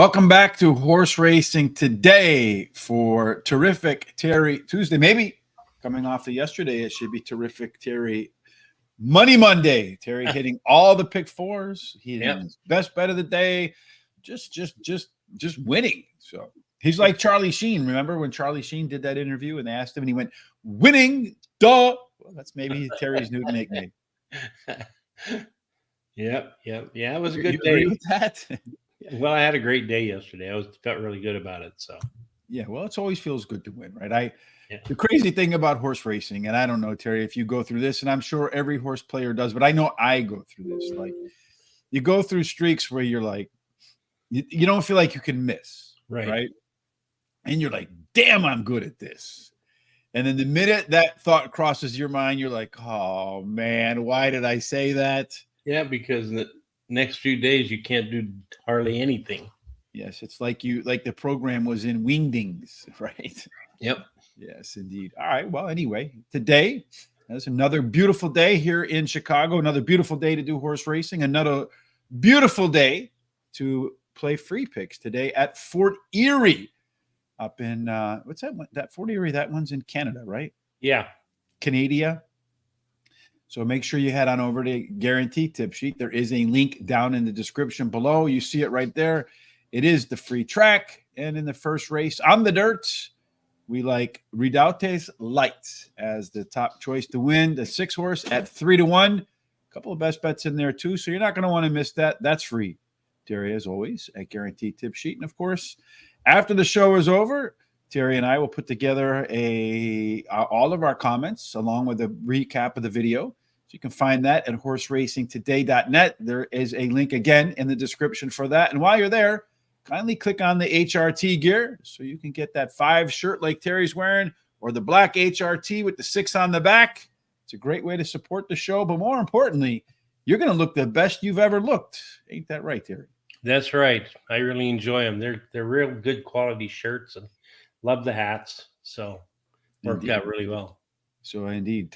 Welcome back to Horse Racing Today for terrific Terry Tuesday. Maybe coming off of yesterday, it should be terrific Terry Money Monday. Terry hitting all the pick fours. He hitting his best bet of the day. Just winning. So he's like Charlie Sheen. Remember when Charlie Sheen did that interview and they asked him and he went, winning, duh. Well, that's maybe Terry's new nickname. Yep. Yeah, it was a good You day. agree with that? Well, I had a great day yesterday. Felt really good about it. So yeah, well, it always feels good to win, right? The crazy thing about horse racing, and I don't know, Terry, if you go through this, and I'm sure every horse player does, but I know I go through this. Like, you go through streaks where you're like, you don't feel like you can miss, right? And you're like, damn, I'm good at this. And then the minute that thought crosses your mind, you're like, oh man, why did I say that? Yeah, because the next few days you can't do hardly anything. Yes, it's like the program was in wingdings, right? Yep. Yes, indeed. All right. Well, anyway, today is another beautiful day here in Chicago. Another beautiful day to do horse racing. Another beautiful day to play free picks today at Fort Erie up in what's that one? That Fort Erie, that one's in Canada, right? Yeah. Canada. So make sure you head on over to Guarantee Tip Sheet. There is a link down in the description below. You see it right there. It is the free track. And in the first race on the dirt, we like Redoutes Light as the top choice to win. The 6-horse at 3-1. A couple of best bets in there too. So you're not going to want to miss that. That's free, Terry, as always, at Guarantee Tip Sheet. And of course, after the show is over, Terry and I will put together all of our comments along with a recap of the video. So you can find that at horseracingtoday.net. There is a link again in the description for that. And while you're there, kindly click on the HRT gear so you can get that 5 shirt like Terry's wearing or the black HRT with the 6 on the back. It's a great way to support the show. But more importantly, you're going to look the best you've ever looked. Ain't that right, Terry? That's right. I really enjoy them. They're real good quality shirts and love the hats. So worked out really well. So indeed,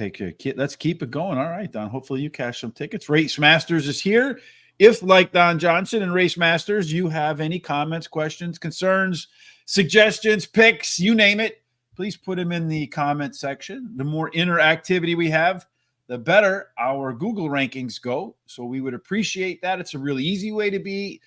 let's keep it going. All right, Don. Hopefully you cash some tickets. Race Masters is here. If, like Don Johnson and Race Masters, you have any comments, questions, concerns, suggestions, picks, you name it, please put them in the comment section. The more interactivity we have, the better our Google rankings go. So we would appreciate that. It's a really easy way to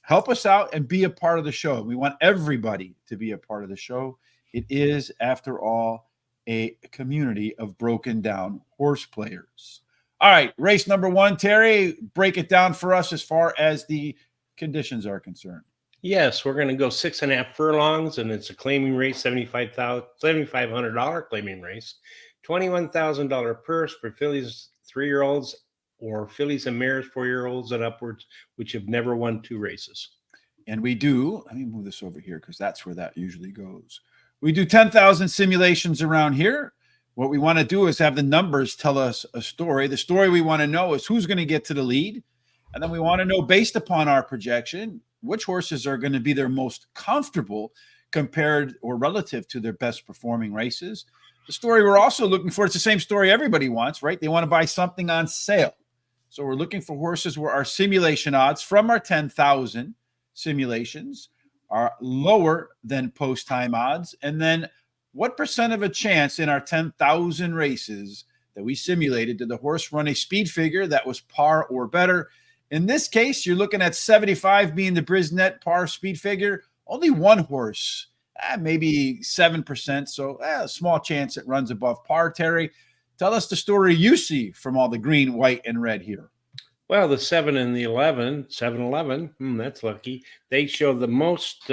help us out and be a part of the show. We want everybody to be a part of the show. It is, after all, a community of broken down horse players. All right, race number 1, Terry, break it down for us as far as the conditions are concerned. Yes, we're going to go 6.5 furlongs, and it's a claiming race, $7,500 claiming race, $21,000 purse for fillies 3-year-olds or fillies and mares 4-year-olds and upwards, which have never won 2 races. And we do, let me move this over here because that's where that usually goes. We do 10,000 simulations around here. What we want to do is have the numbers tell us a story. The story we want to know is who's going to get to the lead. And then we want to know, based upon our projection, which horses are going to be their most comfortable compared or relative to their best performing races. The story we're also looking for, it's the same story everybody wants, right? They want to buy something on sale. So we're looking for horses where our simulation odds from our 10,000 simulations are lower than post-time odds. And then what percent of a chance in our 10,000 races that we simulated did the horse run a speed figure that was par or better? In this case, you're looking at 75 being the Brisnet par speed figure. Only one horse, maybe 7%. So a small chance it runs above par. Terry, tell us the story you see from all the green, white, and red here. Well, the 7 and the 11, 7-11, that's lucky. They show the most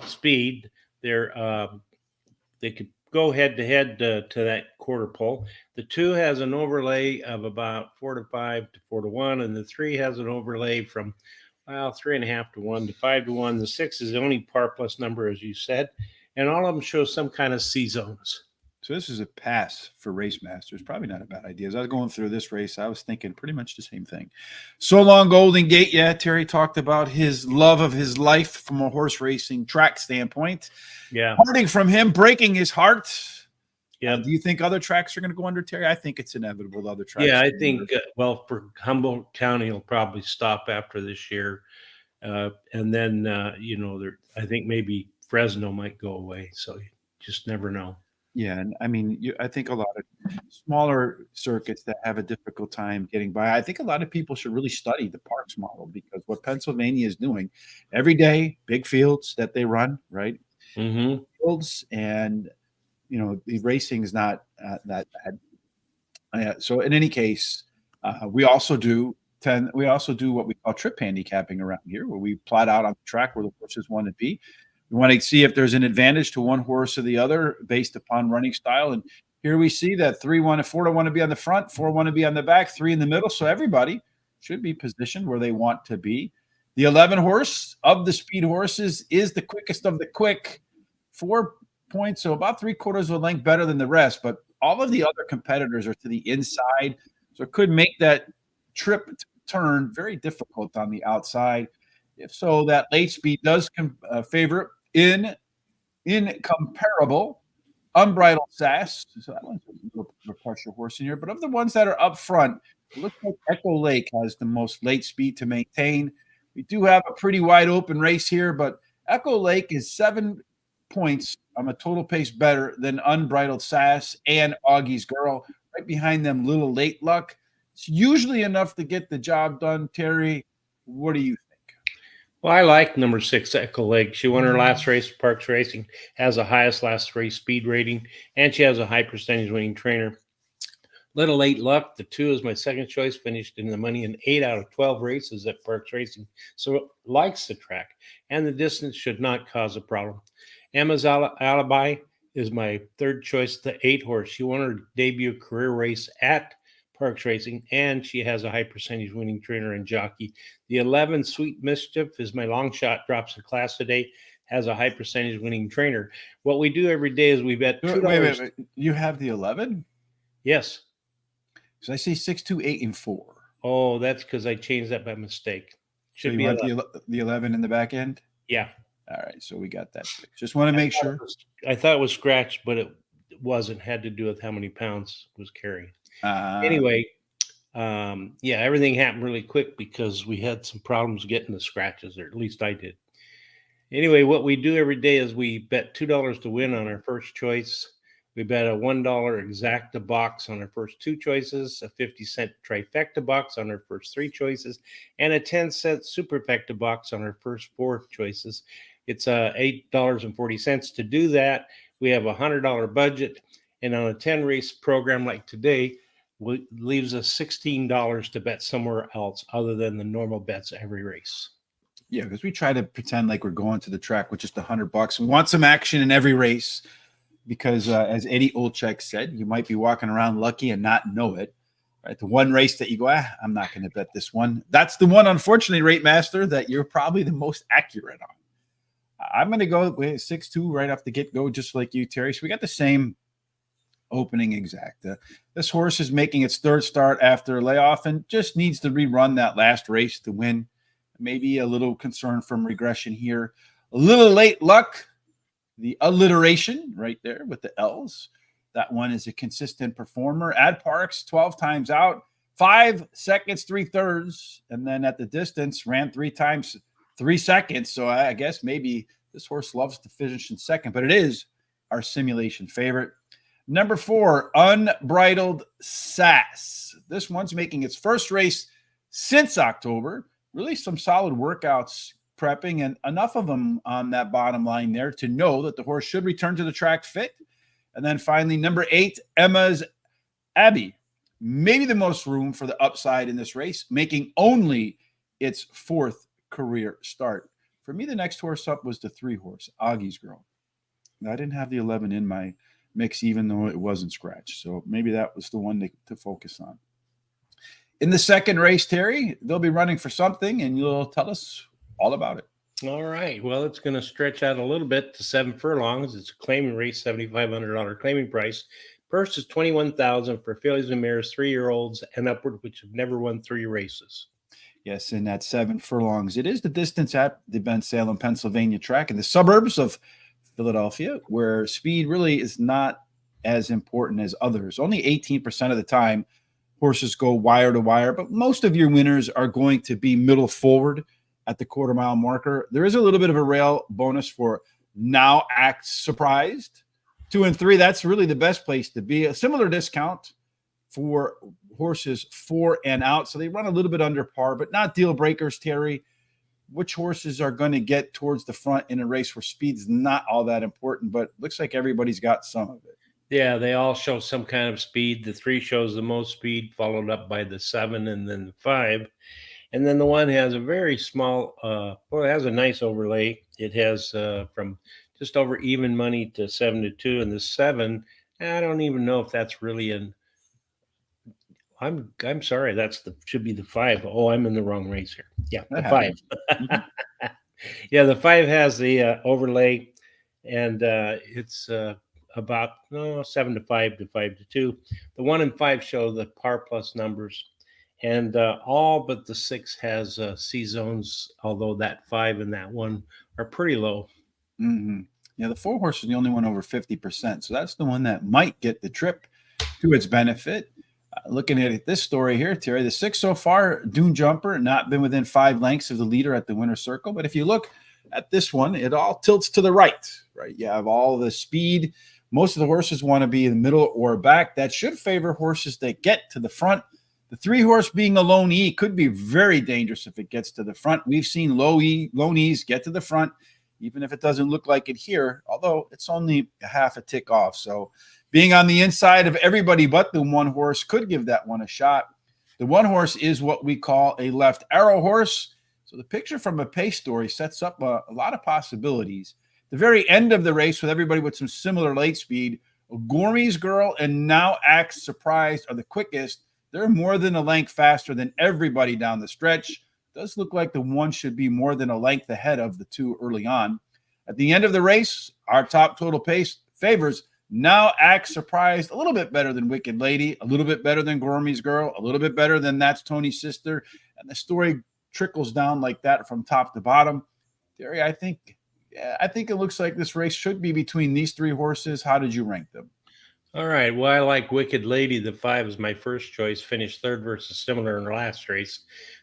speed. They could go head-to-head to that quarter pole. The 2 has an overlay of about 4-5 to 4-1, and the 3 has an overlay from 3.5 to 1 to 5 to 1. The 6 is the only par plus number, as you said, and all of them show some kind of C zones. So this is a pass for Race Masters. Probably not a bad idea. As I was going through this race, I was thinking pretty much the same thing. So Long Golden Gate. Yeah, Terry talked about his love of his life from a horse racing track standpoint. Yeah. Parting from him, breaking his heart. Yeah. Do you think other tracks are going to go under, Terry? I think it's inevitable other tracks. Yeah, I think, for Humboldt County, it'll probably stop after this year. And then I think maybe Fresno might go away. So you just never know. Yeah, and I mean, I think a lot of smaller circuits that have a difficult time getting by. I think a lot of people should really study the Parks model because what Pennsylvania is doing every day, big fields that they run, right? Mm-hmm. Fields, and the racing is not that bad. So in any case, we also do what we call trip handicapping around here, where we plot out on the track where the horses want to be. We want to see if there's an advantage to one horse or the other based upon running style. And here we see that 4 to want to be on the front, 4 want to be on the back, 3 in the middle. So everybody should be positioned where they want to be. The 11 horse of the speed horses is the quickest of the quick, 4 points, so about 3/4 of a length better than the rest. But all of the other competitors are to the inside, so it could make that trip turn very difficult on the outside. If so, that late speed does favor in comparable Unbridled Sass. So that one's a little partial horse in here. But of the ones that are up front, it looks like Echo Lake has the most late speed to maintain. We do have a pretty wide open race here, but Echo Lake is 7 points on a total pace better than Unbridled Sass and Augie's Girl. Right behind them, Little Late Luck. It's usually enough to get the job done. Terry, what do you think? Well, I like number 6, Echo Lake. She won her last race. Parx Racing has the highest last race speed rating, and she has a high percentage winning trainer. Little Late Luck, the 2 is my second choice, finished in the money in 8 out of 12 races at Parx Racing. So it likes the track, and the distance should not cause a problem. Emma's Alibi is my third choice, the 8 horse. She won her debut career race at Parx Racing, and she has a high percentage winning trainer and jockey. The 11 Sweet Mischief is my long shot, drops a class today, has a high percentage winning trainer. What we do every day is we bet $2. Wait. You have the 11? Yes. So I see 6, 2, 8, and 4. Oh, that's because I changed that by mistake. Should be want the 11 in the back end? Yeah. All right, so we got that fixed. Just want to make sure. I thought it was scratched, but it wasn't. Had to do with how many pounds it was carrying. Anyway, everything happened really quick because we had some problems getting the scratches, or at least I did. Anyway, what we do every day is we bet $2 to win on our first choice. We bet a $1 exacta box on our first 2 choices, a 50-cent trifecta box on our first 3 choices, and a 10-cent superfecta box on our first 4 choices. It's $8.40 to do that. We have a $100 budget, and on a 10-race program like today, leaves us $16 to bet somewhere else other than the normal bets every race. Yeah, because we try to pretend like we're going to the track with just $100. We want some action in every race because, as Eddie Olczyk said, you might be walking around lucky and not know it. Right, the one race that you go, I'm not going to bet this one. That's the one, unfortunately, Rate Master, that you're probably the most accurate on. I'm going to go with 6-2 right off the get-go, just like you, Terry. So we got the same opening exacta. This horse is making its 3rd start after a layoff and just needs to rerun that last race to win. Maybe a little concern from regression here. A Little Late Luck, the alliteration right there with the L's. That one is a consistent performer. At Parx, 12 times out, 5 seconds, 3/3. And then at the distance, ran 3 times, 3 seconds. So I guess maybe this horse loves to finish in second, but it is our simulation favorite. Number 4, Unbridled Sass. This one's making its first race since October. Really some solid workouts prepping, and enough of them on that bottom line there to know that the horse should return to the track fit. And then finally, number 8, Emma's Abbey. Maybe the most room for the upside in this race, making only its 4th career start. For me, the next horse up was the 3 horse, Augie's Girl. Now, I didn't have the 11 in my mix, even though it wasn't scratched. So maybe that was the one to focus on. In the second race, Terry, they'll be running for something, and you'll tell us all about it. All right. Well, it's going to stretch out a little bit to 7 furlongs. It's a claiming race, $7,500 claiming price. Purse is $21,000 for fillies and mares, 3-year-olds and upward, which have never won 3 races. Yes, and at 7 furlongs, it is the distance at the Ben Salem, Pennsylvania track in the suburbs of Philadelphia, where speed really is not as important as others. Only 18% of the time horses go wire to wire, but most of your winners are going to be middle forward at the quarter-mile marker. There is a little bit of a rail bonus for Now Act Surprised. 2 and 3, that's really the best place to be. A similar discount for horses 4 and out. So they run a little bit under par, but not deal breakers, Terry. Which horses are going to get towards the front in a race where speed's not all that important, but looks like everybody's got some of it. Yeah, they all show some kind of speed. The 3 shows the most speed, followed up by the 7 and then the 5. And then the 1 has a very small, it has a nice overlay. It has from just over even money to 7 to 2. And the 7, I don't even know if that's really I'm sorry, should be the 5. Oh, I'm in the wrong race here. Yeah, the 5. Yeah, the 5 has the overlay, and it's about 7 to 5 to 5 to 2. The 1 and 5 show the par plus numbers, and all but the 6 has C zones, although that 5 and that 1 are pretty low. Mm-hmm. Yeah, the 4 horse is the only one over 50%. So that's the one that might get the trip to its benefit. Looking at this story here, Terry, the 6 so far, Dune Jumper, not been within 5 lengths of the leader at the winner's circle. But if you look at this one, it all tilts to the right? You have all the speed. Most of the horses want to be in the middle or back. That should favor horses that get to the front. The 3 horse being a lone E could be very dangerous if it gets to the front. We've seen lone E's get to the front, even if it doesn't look like it here, although it's only a half a tick off. So being on the inside of everybody but the 1 horse could give that one a shot. The 1 horse is what we call a left arrow horse. So the picture from a pace story sets up a lot of possibilities. The very end of the race, with everybody with some similar late speed, Gourmet's Girl and Now Act Surprised are the quickest. They're more than a length faster than everybody down the stretch. Does look like the 1 should be more than a length ahead of the 2 early on. At the end of the race, our top total pace favors Now Act Surprised a little bit better than Wicked Lady, a little bit better than Gourmet's Girl, a little bit better than That's Tony's Sister. And the story trickles down like that from top to bottom. Terry, I think it looks like this race should be between these 3 horses. How did you rank them? All right. Well, I like Wicked Lady. The 5 is my first choice. Finished 3rd versus similar in her last race.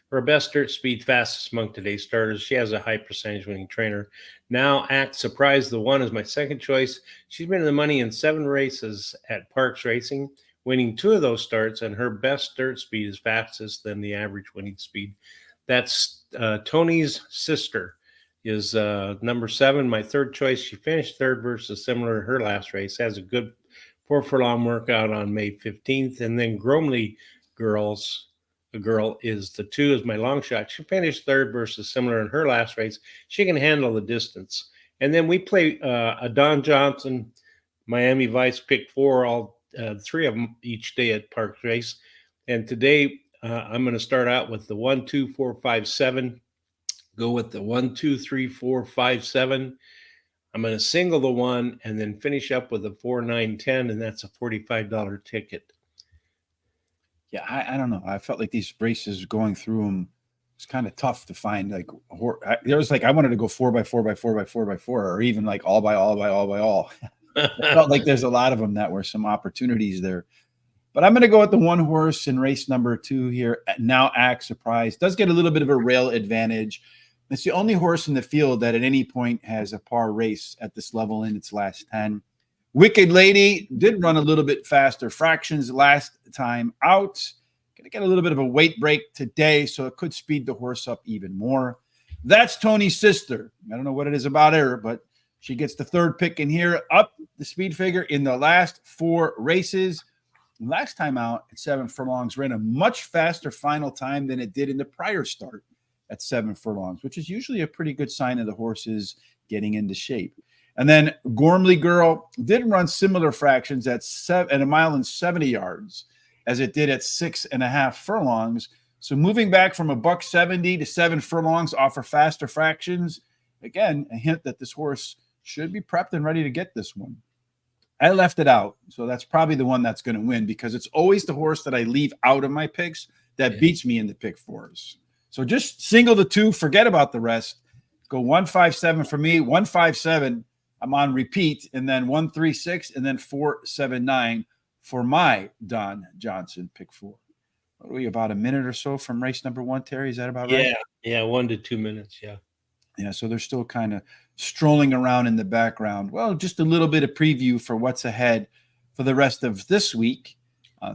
For best dirt speed, fastest among today's starters. She has a high percentage winning trainer. Now Act Surprise, the 1 is my second choice. She's been in the money in 7 races at Parx Racing, winning 2 of those starts, and her best dirt speed is fastest than the average winning speed. That's Tony's Sister is number 7, my third choice. She finished 3rd versus similar in her last race. Has a good 4 furlong workout on May 15th. And then Gromley Girl is the 2 is my long shot. She finished 3rd versus similar in her last race. She can handle the distance. And then we play a Don Johnson, Miami Vice pick 4, all 3 of them each day at Parx Race. And today I'm going to start out with the 1, 2, 4, 5, 7. Go with the 1, 2, 3, 4, 5, 7. I'm going to single the 1 and then finish up with a 4, 9, 10, and that's a $45 ticket. Yeah, I don't know. I felt like these races going through them, it's kind of tough to find. Like there was I wanted to go 4 by 4 by 4 by 4 by 4, or even like all by all by all by all. I felt like there's a lot of them that were some opportunities there. But I'm going to go with the 1 horse in race number 2 here. Now Act Surprise does get a little bit of a rail advantage. It's the only horse in the field that at any point has a par race at this level in its last 10. Wicked Lady did run a little bit faster fractions last time out. Going to get a little bit of a weight break today, so it could speed the horse up even more. That's Tony's Sister. I don't know what it is about her, but she gets the 3rd pick in here, up the speed figure in the last 4 races. Last time out at 7 furlongs, ran a much faster final time than it did in the prior start at 7 furlongs, which is usually a pretty good sign of the horses getting into shape. And then Gormley Girl did run similar fractions at 1 mile and 70 yards as it did at 6.5 furlongs. So moving back from $1.70 to 7 furlongs offer faster fractions. Again, a hint that this horse should be prepped and ready to get this one. I left it out, so that's probably the one that's going to win, because it's always the horse that I leave out of my picks that beats me in the pick 4s. So just single the 2, forget about the rest. Go 157 for me, 157. I'm on repeat, and then 136, and then 479 for my Don Johnson pick 4. what are we, about a minute or so from race number 1, Terry? Is that about right? Yeah, 1 to 2 minutes. Yeah. Yeah, so they're still kind of strolling around in the background. Well, just a little bit of preview for what's ahead for the rest of this week.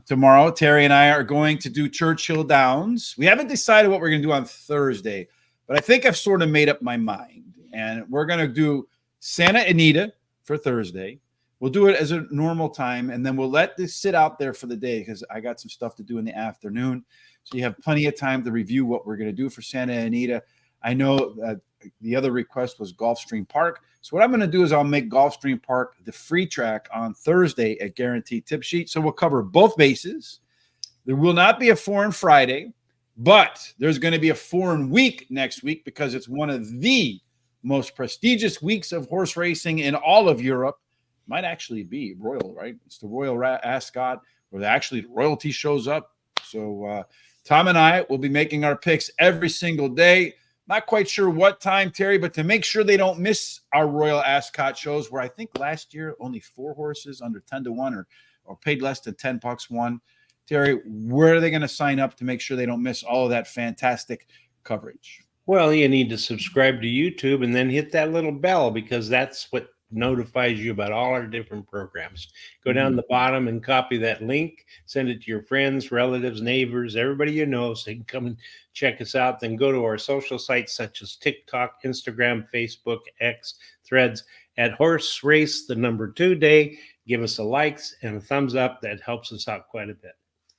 Tomorrow, Terry and I are going to do Churchill Downs. We haven't decided what we're going to do on Thursday, but I think I've sort of made up my mind. And we're going to do Santa Anita for Thursday. We'll do it as a normal time, and then we'll let this sit out there for the day because I got some stuff to do in the afternoon. So you have plenty of time to review what we're going to do for Santa Anita. I know that the other request was Gulfstream Park. So what I'm going to do is I'll make Gulfstream Park the free track on Thursday at Guaranteed Tip Sheet. So we'll cover both bases. There will not be a foreign Friday, but there's going to be a foreign week next week because it's one of the most prestigious weeks of horse racing in all of Europe. Might actually be Royal, right? It's the Royal Ascot, where actually the royalty shows up. So Tom and I will be making our picks every single day. Not quite sure what time, Terry, but to make sure they don't miss our Royal Ascot shows, where I think last year only 4 horses under 10 to 1 or paid less than $10 won. Terry, where are they going to sign up to make sure they don't miss all of that fantastic coverage? Well, you need to subscribe to YouTube and then hit that little bell because that's what notifies you about all our different programs. Go down the bottom and copy that link, send it to your friends, relatives, neighbors, everybody you know, so they can come and check us out. Then go to our social sites such as TikTok, Instagram, Facebook, X, Threads at Horse Race the number 2 day. Give us a likes and a thumbs up. That helps us out quite a bit.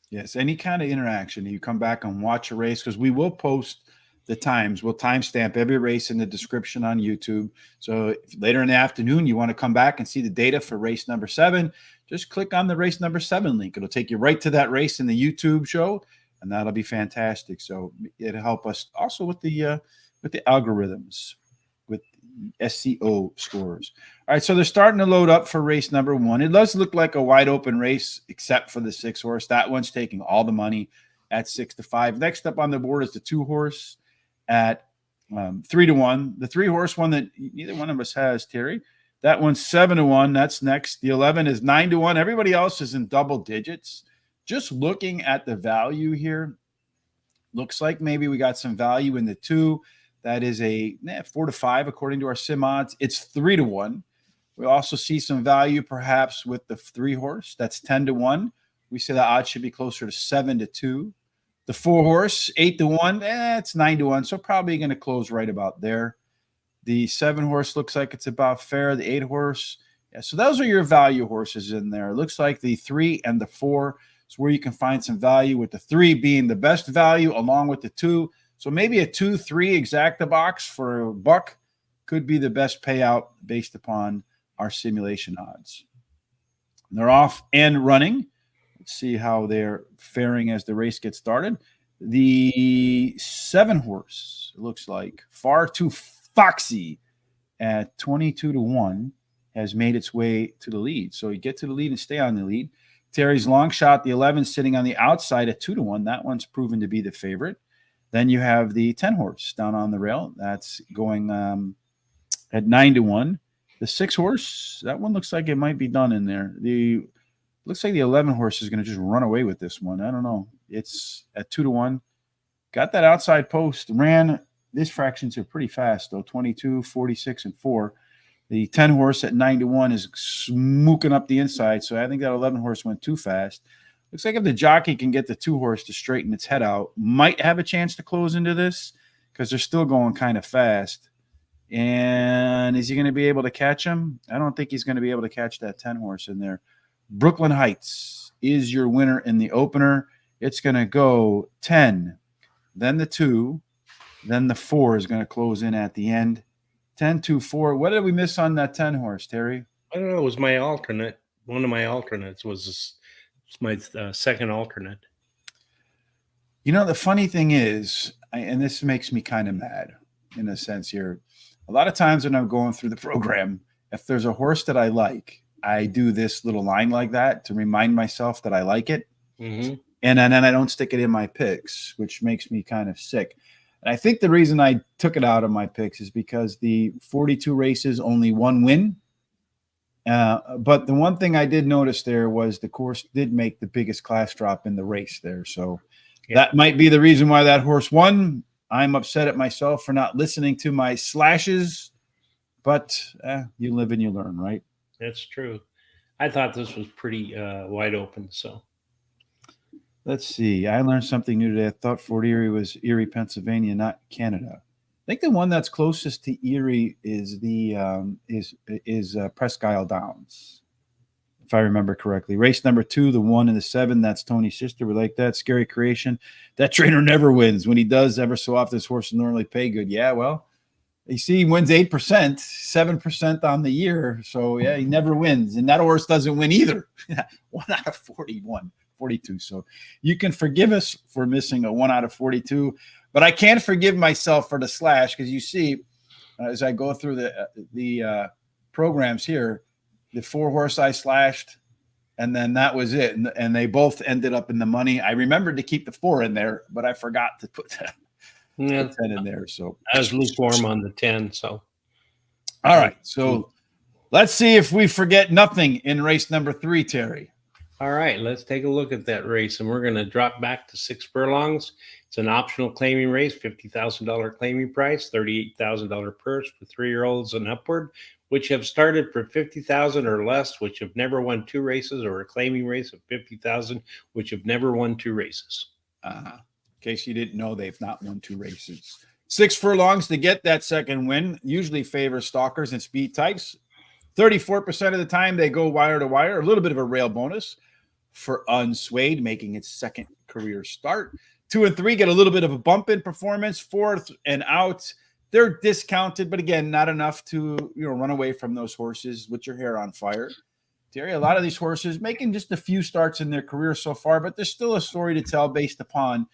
Yes, any kind of interaction. You come back and watch a race because we will post the times. We'll timestamp every race in the description on YouTube. So if later in the afternoon you want to come back and see the data for race number 7, just click on the race number 7 link. It'll take you right to that race in the YouTube show, and that'll be fantastic. So it'll help us also with the algorithms, with SEO scores. All right, so they're starting to load up for race number 1. It does look like a wide open race, except for the 6 horse. That one's taking all the money at 6 to 5. Next up on the board is the 2 horse at 3 to 1. The 3 horse one that neither one of us has, Terry. That one's 7 to 1. That's next. The 11 is 9 to 1. Everybody else is in double digits. Just looking at the value here, looks like maybe we got some value in the 2. That is a 4 to 5 according to our sim odds. It's 3 to 1. We also see some value perhaps with the 3 horse. That's 10 to 1. We say the odds should be closer to 7 to 2. The 4 horse, 8 to 1. It's 9 to 1. So probably going to close right about there. The 7 horse looks like it's about fair. The 8 horse. Yeah, so those are your value horses in there. It looks like the 3 and the 4 is where you can find some value, with the 3 being the best value along with the 2. So maybe a 2-3 exacta box for $1 could be the best payout based upon our simulation odds. They're off and running. Let's see how they're faring as the race gets started. The 7 horse, it looks like Far Too Foxy at 22 to 1 has made its way to the lead. So you get to the lead and stay on the lead. Terry's long shot, the 11 sitting on the outside at 2 to 1. That one's proven to be the favorite. Then you have the 10 horse down on the rail. That's going at 9 to 1. The 6 horse, that one looks like it might be done in there. Looks like the 11 horse is going to just run away with this one. I don't know. It's at 2 to 1. Got that outside post. Ran. These fractions are pretty fast, though. 22, 46, and 4. The 10 horse at 9 to 1 is smooking up the inside. So I think that 11 horse went too fast. Looks like if the jockey can get the 2 horse to straighten its head out, might have a chance to close into this because they're still going kind of fast. And is he going to be able to catch him? I don't think he's going to be able to catch that 10 horse in there. Brooklyn Heights is your winner in the opener. It's going to go 10, then the 2, then the 4 is going to close in at the end. 10, 2, 4. What did we miss on that 10 horse, Terry? I don't know. It was my alternate. One of my alternates was my second alternate. You know, the funny thing is, and this makes me kind of mad in a sense here, a lot of times when I'm going through the program, if there's a horse that I like, I do this little line like that to remind myself that I like it. Mm-hmm. And then I don't stick it in my picks, which makes me kind of sick. And I think the reason I took it out of my picks is because the 42 races, only 1 win. But the one thing I did notice there was the course did make the biggest class drop in the race there. So That might be the reason why that horse won. I'm upset at myself for not listening to my slashes, but you live and you learn, right? That's true. I thought this was pretty wide open. So Let's see. I learned something new today. I thought Fort Erie was Erie, Pennsylvania, not Canada. I think the one that's closest to Erie is Presque Isle Downs, if I remember correctly. Race number 2, the 1 and the 7. That's Tony's sister. We like that. Scary Creation. That trainer never wins. When he does, ever so often, his horse normally pay good. Yeah, well, you see, he wins 8%, 7% on the year. So yeah, he never wins, and that horse doesn't win either. 1 out of 41. 42. So you can forgive us for missing a 1 out of 42, but I can't forgive myself for the slash, because you see, as I go through the programs here, the 4 horse I slashed, and then that was it, and they both ended up in the money. I remembered to keep the 4 in there, but I forgot to put that 10 in there. So I was lukewarm on the 10. So all right, so let's see if we forget nothing in race number 3, Terry. All right, let's take a look at that race, and we're going to drop back to 6 furlongs. It's an optional claiming race, $50,000 claiming price, $38,000 purse for 3-year-olds and upward, which have started for $50,000 or less, which have never won 2 races, or a claiming race of $50,000, which have never won 2 races. In case you didn't know, they've not won 2 races. 6 furlongs to get that second win usually favors stalkers and speed types. 34% of the time they go wire to wire, a little bit of a rail bonus for Unswayed, making its second career start. 2 and 3 get a little bit of a bump in performance. 4th and out, they're discounted, but again, not enough to run away from those horses with your hair on fire. Terry, a lot of these horses making just a few starts in their career so far, but there's still a story to tell based upon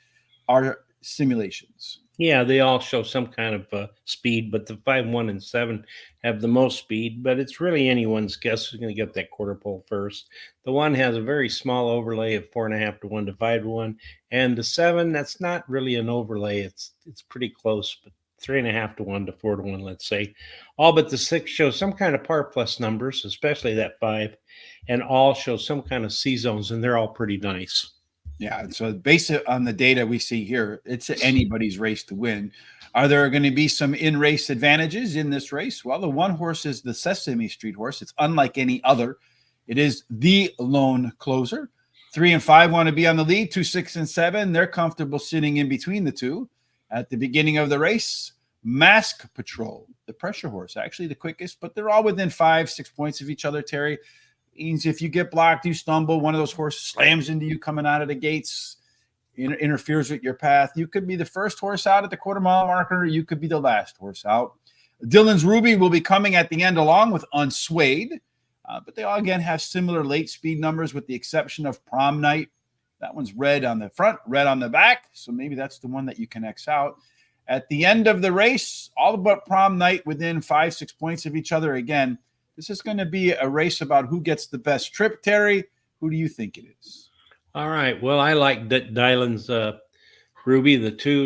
our simulations. Yeah, they all show some kind of speed, but the 5, 1, and 7 have the most speed. But it's really anyone's guess who's going to get that quarter pole first. The 1 has a very small overlay of 4.5 to 1 to 5 to 1, and the 7, that's not really an overlay. It's pretty close, but 3.5 to 1 to 4 to 1, let's say. All but the 6 show some kind of par plus numbers, especially that 5, and all show some kind of C zones, and they're all pretty nice. Yeah, and so based on the data we see here, it's anybody's race to win. Are there going to be some in-race advantages in this race? Well, the 1 horse is the Sesame Street horse. It's unlike any other. It is the lone closer. 3 and 5 want to be on the lead. 2, 6, and 7, they're comfortable sitting in between the 2. At the beginning of the race, Mask Patrol, the pressure horse, actually the quickest, but they're all within 5, 6 points of each other, Terry. Means if you get blocked, you stumble, one of those horses slams into you coming out of the gates, interferes with your path. You could be the first horse out at the quarter-mile marker. You could be the last horse out. Dylan's Ruby will be coming at the end along with Unswayed, but they all, again, have similar late speed numbers with the exception of Prom Night. That one's red on the front, red on the back, so maybe that's the one that you can X out. At the end of the race, all about Prom Night within 5, 6 points of each other again. This is going to be a race about who gets the best trip, Terry. Who do you think it is? All right. Well, I like Dylan's Ruby, the 2.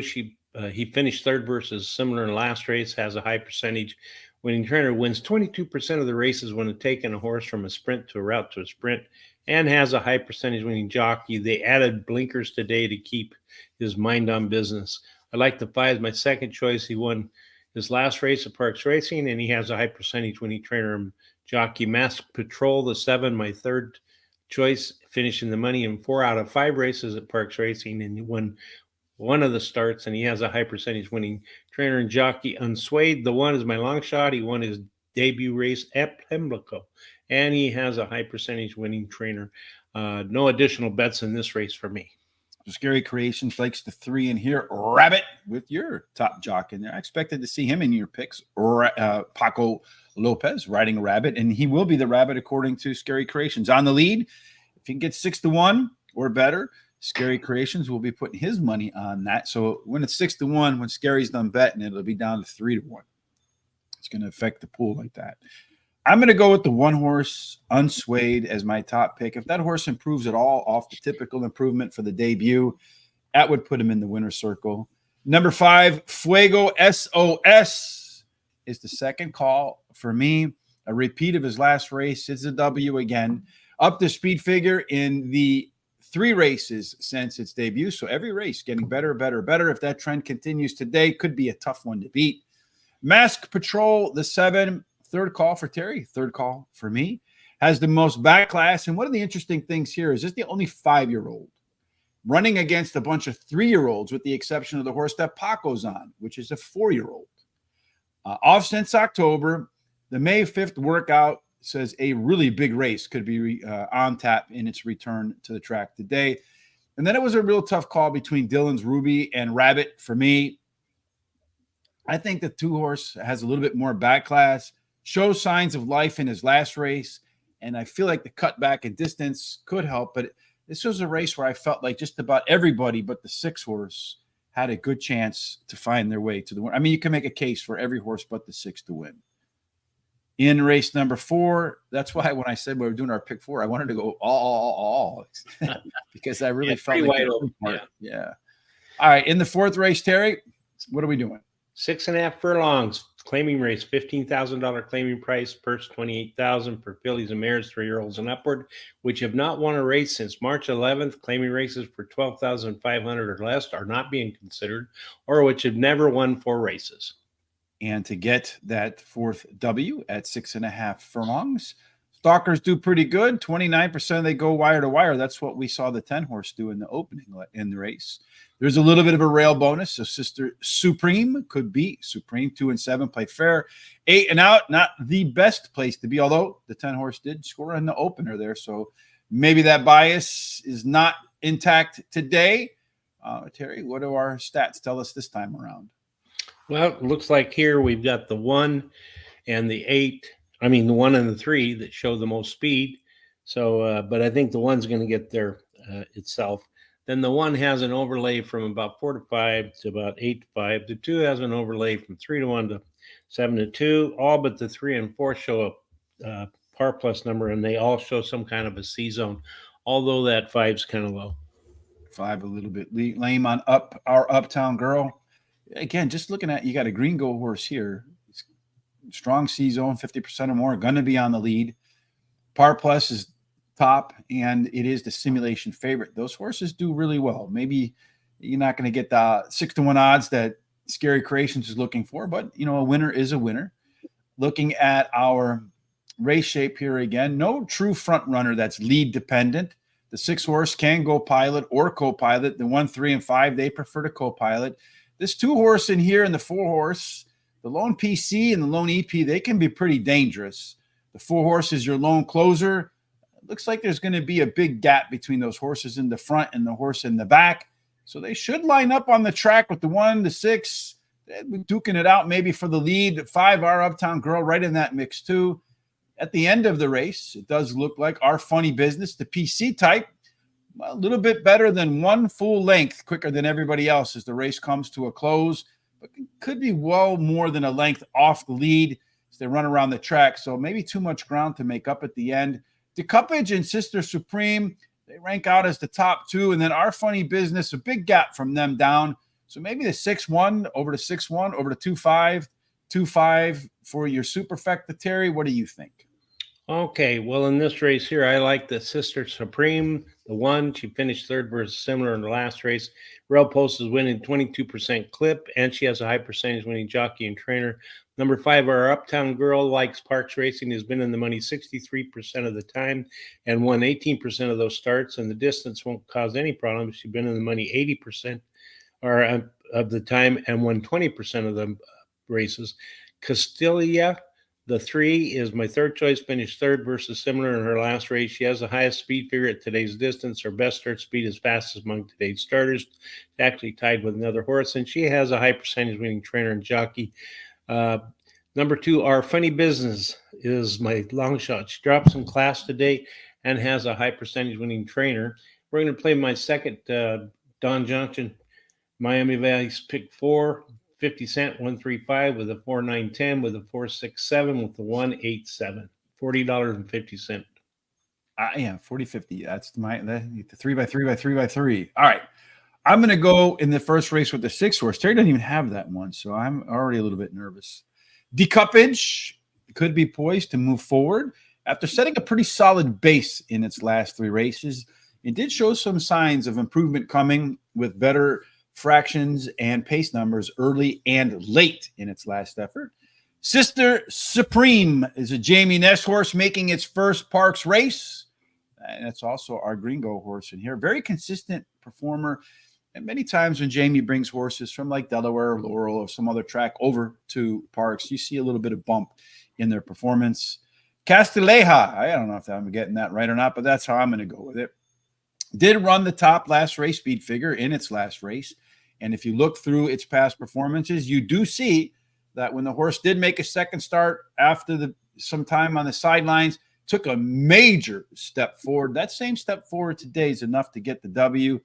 He finished 3rd versus similar in last race, has a high percentage. Winning trainer wins 22% of the races when taking a horse from a sprint to a route to a sprint, and has a high percentage winning jockey. They added blinkers today to keep his mind on business. I like the 5 as my second choice. He won his last race at Parx Racing, and he has a high percentage winning trainer and jockey. Mask Patrol, the 7, my third choice, finishing the money in 4 out of 5 races at Parx Racing, and he won one of the starts, and he has a high percentage winning trainer and jockey. Unswayed, the 1 is my long shot. He won his debut race at Pimlico, and he has a high percentage winning trainer. No additional bets in this race for me. Scary Creations likes the 3 in here. Rabbit with your top jock in there. I expected to see him in your picks. Paco Lopez riding a rabbit, and he will be the rabbit according to Scary Creations. On the lead, if he can get 6 to 1 or better, Scary Creations will be putting his money on that. So when it's 6 to 1, when Scary's done betting, it'll be down to 3 to 1. It's going to affect the pool like that. I'm going to go with the 1 horse Unswayed as my top pick. If that horse improves at all off the typical improvement for the debut, that would put him in the winner's circle. Number 5, Fuego SOS is the second call for me. A repeat of his last race. It's a W again. Up the speed figure in the 3 races since its debut. So every race getting better, better, better. If that trend continues today, could be a tough one to beat. Mask Patrol, the 7, third call for Terry, third call for me, has the most back class. And one of the interesting things here is this the only 5-year-old running against a bunch of 3-year-olds, with the exception of the horse that Paco's on, which is a 4-year-old. Off since October, the May 5th workout says a really big race could be on tap in its return to the track today. And then it was a real tough call between Dillon's Ruby and Rabbit for me. I think the 2-horse has a little bit more back class, shows signs of life in his last race, and I feel like the cutback in distance could help. But this was a race where I felt like just about everybody but the 6-horse had a good chance to find their way to the win. I mean, you can make a case for every horse but the 6 to win. In race number 4, that's why when I said we were doing our pick 4, I wanted to go all because I really felt like yeah. All right, in the 4th race, Terry, what are we doing? 6.5 furlongs, claiming race, $15,000 claiming price, purse $28,000 for fillies and mares, 3-year-olds and upward, which have not won a race since March 11th. Claiming races for $12,500 or less are not being considered, or which have never won 4 races. And to get that 4th W at 6.5 furlongs, stalkers do pretty good. 29% they go wire to wire. That's what we saw the 10-horse do in the opening in the race. There's a little bit of a rail bonus. So Sister Supreme could be Supreme. 2 and 7 play fair. 8 and out, not the best place to be, although the 10-horse did score in the opener there. So maybe that bias is not intact today. Terry, what do our stats tell us this time around? Well, it looks like here we've got the 1 and the 8. I mean, the 1 and the 3 that show the most speed. So, but I think the 1's going to get there itself. Then the 1 has an overlay from about 4 to 5 to about 8 to 5. The 2 has an overlay from 3 to 1 to 7 to 2. All but the 3 and 4 show a par plus number, and they all show some kind of a C zone, although that 5's kind of low. 5 a little bit lame on our Uptown Girl. Again, just looking at, you got a green gold horse here. Strong C zone, 50% or more, going to be on the lead. Par plus is top, and it is the simulation favorite. Those horses do really well. Maybe you're not going to get the 6 to 1 odds that Scary Creations is looking for, but a winner is a winner. Looking at our race shape here again, no true front runner that's lead dependent. The 6-horse can go pilot or co-pilot. The 1, 3, and 5, they prefer to co-pilot. This 2-horse in here and the 4-horse, the lone PC and the lone EP, they can be pretty dangerous. The 4-horse is your lone closer. It looks like there's going to be a big gap between those horses in the front and the horse in the back. So they should line up on the track with the 1, the 6, duking it out maybe for the lead. The 5, our Uptown Girl, right in that mix too. At the end of the race, it does look like our Funny Business, the PC type, a little bit better than 1 full length quicker than everybody else as the race comes to a close, but could be well more than a length off the lead as they run around the track. So maybe too much ground to make up at the end. Decoupage and Sister Supreme, they rank out as the top 2, and then our Funny Business, a big gap from them down. So maybe the 6-1 over to 6-1 over to 2-5, 2-5 for your superfecta. Terry, what do you think? Okay, well, in this race here, I like the Sister Supreme, the 1. She finished 3rd versus similar in the last race. Rail Post is winning 22% clip, and she has a high percentage winning jockey and trainer. Number 5, our Uptown Girl, likes Parx Racing, has been in the money 63% of the time and won 18% of those starts, and the distance won't cause any problem. She's been in the money 80% of the time and won 20% of the races. Castilia, the 3, is my 3rd choice, finished 3rd versus similar in her last race. She has the highest speed figure at today's distance. Her best start speed is fastest among today's starters. She's actually tied with another horse, and she has a high percentage winning trainer and jockey. Number 2, our Funny Business, is my long shot. She drops in class today and has a high percentage winning trainer. We're going to play my 2nd Don Johnson Miami Valley's pick 4. 50 cent, 135 with a 4, 9, 10 with a 4, 6, 7 with the 1, 8, 7. $40.50. Yeah, 40-50. That's the 3 by 3 by 3 by 3. All right. I'm going to go in the first race with the 6-horse. Terry doesn't even have that one, so I'm already a little bit nervous. Decoupage could be poised to move forward after setting a pretty solid base in its last 3 races. It did show some signs of improvement coming with better fractions and pace numbers early and late in its last effort. Sister Supreme is a Jamie Ness horse making its first Parx race. And it's also our Gringo horse in here. Very consistent performer. And many times when Jamie brings horses from like Delaware or Laurel or some other track over to Parx, you see a little bit of bump in their performance. Castilleja, I don't know if I'm getting that right or not, but that's how I'm going to go with it. Did run the top last race speed figure in its last race. And if you look through its past performances, you do see that when the horse did make a second start after some time on the sidelines, took a major step forward. That same step forward today is enough to get the W.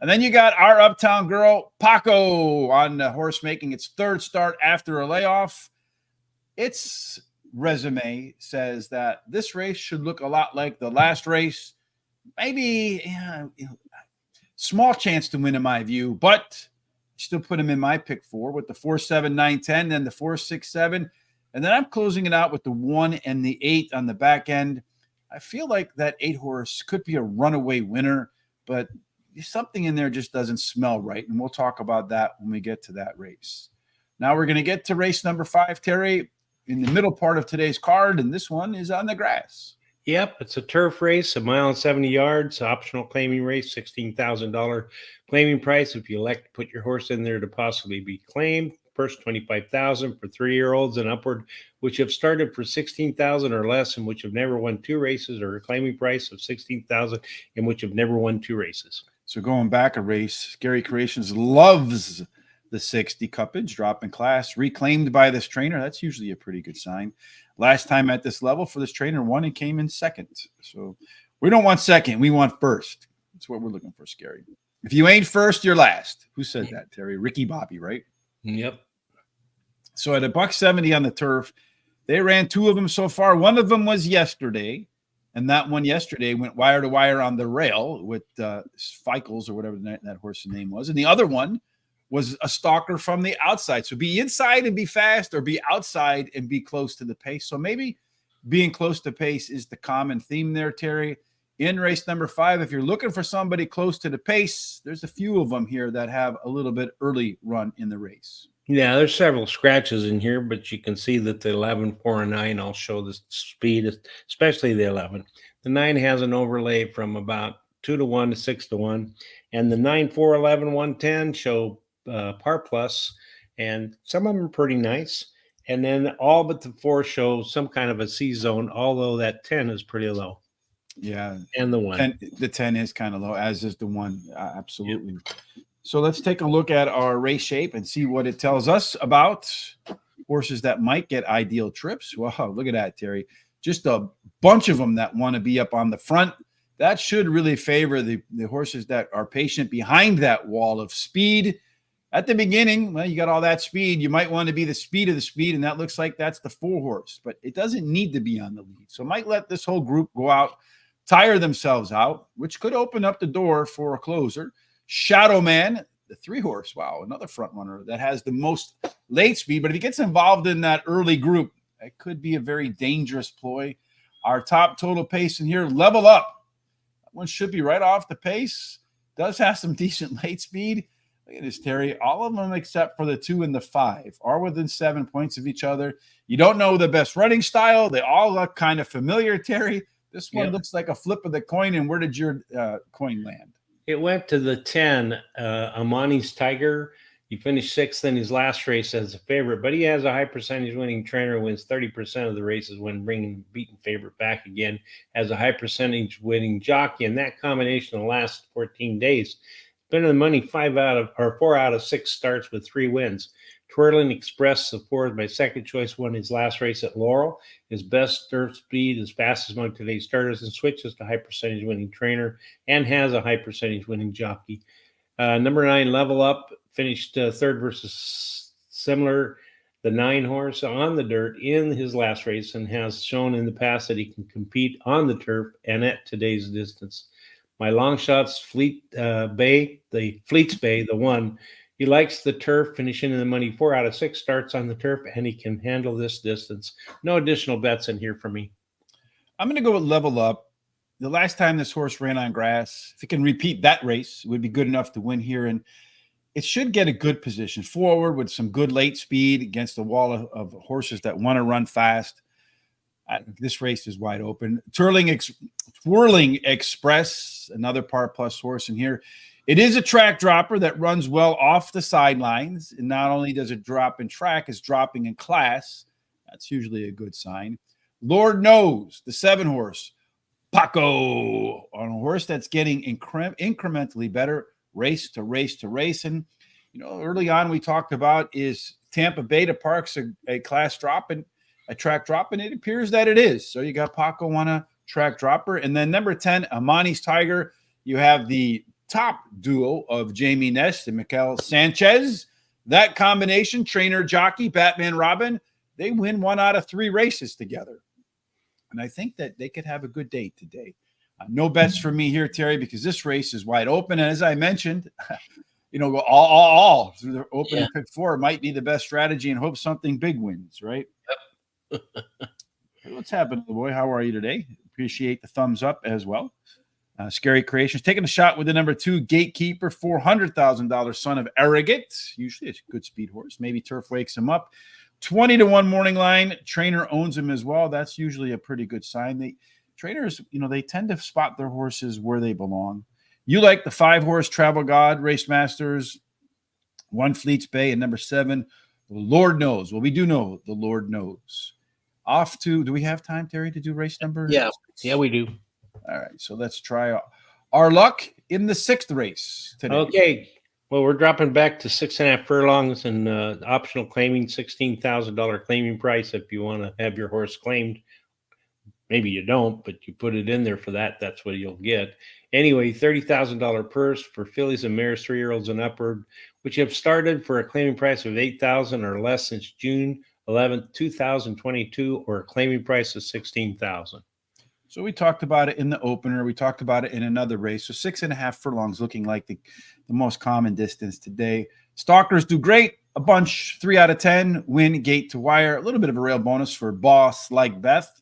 And then you got our Uptown girl, Paco, on the horse making its third start after a layoff. Its resume says that this race should look a lot like the last race. Maybe small chance to win in my view, but still put him in my pick 4 with the 4, 7, 9, 10, then the 4, 6, 7. And then I'm closing it out with the 1 and the 8 on the back end. I feel like that 8 horse could be a runaway winner, but something in there just doesn't smell right. And we'll talk about that when we get to that race. Now we're going to get to race number 5, Terry, in the middle part of today's card. And this one is on the grass. Yep, it's a turf race, 1 mile and 70 yards, optional claiming race, $16,000 claiming price if you elect to put your horse in there to possibly be claimed. First $25,000 for 3-year-olds and upward, which have started for $16,000 or less and which have never won 2 races, or a claiming price of $16,000 and which have never won 2 races. So going back a race, Scary Creations loves the 60 cuppage, drop in class, reclaimed by this trainer. That's usually a pretty good sign. Last time at this level for this trainer, won and came in second. So we don't want second. We want first. That's what we're looking for, Scary. If you ain't first, you're last. Who said that, Terry? Ricky Bobby, right? Yep. So at $170 on the turf, they ran 2 of them so far. One of them was yesterday, and that one yesterday went wire to wire on the rail with Feichels or whatever that horse's name was. And the other one was a stalker from the outside. So be inside and be fast, or be outside and be close to the pace. So maybe being close to pace is the common theme there, Terry. In race number 5, if you're looking for somebody close to the pace, there's a few of them here that have a little bit early run in the race. Yeah, there's several scratches in here, but you can see that the 11, 4, and 9 all show the speed, especially the 11. The 9 has an overlay from about 2 to 1 to 6 to 1, and the 9, 4, 11, 1, 10 show par plus, and some of them are pretty nice. And then all but the 4 show some kind of a C zone, although that 10 is pretty low. Yeah. And the 1. The 10 is kind of low, as is the 1. Absolutely. Yep. So let's take a look at our race shape and see what it tells us about horses that might get ideal trips. Wow, look at that, Terry. Just a bunch of them that want to be up on the front. That should really favor the horses that are patient behind that wall of speed. At the beginning, well, you got all that speed. You might want to be the speed of the speed, and that looks like that's the 4 horse, but it doesn't need to be on the lead. So might let this whole group go out, tire themselves out, which could open up the door for a closer. Shadow Man, the 3 horse, wow, another front runner that has the most late speed, but if he gets involved in that early group, it could be a very dangerous ploy. Our top total pace in here, Level Up. That one should be right off the pace. Does have some decent late speed. Look at this, Terry. All of them except for the 2 and the 5 are within 7 points of each other. You don't know the best running style. They all look kind of familiar, Terry. This one looks like a flip of the coin. And where did your coin land? It went to the 10, Amani's Tiger. He finished 6th in his last race as a favorite, but he has a high percentage winning trainer who wins 30% of the races when bringing beaten favorite back again, as a high percentage winning jockey. And that combination in the last 14 days, been in the money 4 out of 6 starts with 3 wins. Twirling Express, the 4th, my second choice, won his last race at Laurel. His best dirt speed, as fast as among today's starters, and switches to high percentage winning trainer and has a high percentage winning jockey. Number 9, Level Up, finished 3rd versus similar, the 9 horse on the dirt in his last race, and has shown in the past that he can compete on the turf and at today's distance. My long shots, Fleets Bay, the 1. He likes the turf, finishing in the money 4 out of 6 starts on the turf, and he can handle this distance. No additional bets in here for me. I'm going to go with Level Up. the last time this horse ran on grass, if he can repeat that race, it would be good enough to win here. And it should get a good position forward with some good late speed against the wall of horses that want to run fast. This race is wide open. Twirling Express, another Par Plus horse in here. It is a track dropper that runs well off the sidelines. And not only does it drop in track, it's dropping in class. That's usually a good sign. Lord Knows, the 7 horse, Paco, on a horse that's getting incrementally better race to race to race. And, early on we talked about, is Tampa Bay to Parx a class drop and a track drop? And it appears that it is. So you got Paco on a track dropper. And then number 10, Amani's Tiger. You have the top duo of Jamie Ness and Mikel Sanchez. That combination, trainer, jockey, Batman, Robin, they win 1 out of 3 races together. And I think that they could have a good day today. No bets for me here, Terry, because this race is wide open. And as I mentioned, all through the opening pick 4 might be the best strategy, and hope something big wins, right? Yep. Hey, what's happening, boy? How are you today? Appreciate the thumbs up as well. Scary Creations taking a shot with the number 2 Gatekeeper, $400,000 son of Arrogant. Usually it's a good speed horse. Maybe turf wakes him up. 20-1 morning line. Trainer owns him as well. That's usually a pretty good sign. Trainers, they tend to spot their horses where they belong. You like the 5 horse Travel God, Race Masters, 1 Fleets Bay, and number 7, Lord Knows. Well, we do know the Lord Knows. Off to, do we have time, Terry, to do race number? Yeah, we do. All right, so let's try our luck in the 6th race today. Okay. Well, we're dropping back to 6.5 furlongs and optional claiming, $16,000 claiming price if you want to have your horse claimed. Maybe you don't, but you put it in there for that. That's what you'll get. Anyway, $30,000 purse for fillies and mares, 3-year-olds and upward, which have started for a claiming price of $8,000 or less since June 11th, 2022, or a claiming price of $16,000. So we talked about it in the opener. We talked about it in another race. So 6.5 furlongs looking like the most common distance today. Stalkers do great. A bunch, 3 out of 10, win gate to wire. A little bit of a rail bonus for Boss Like Beth.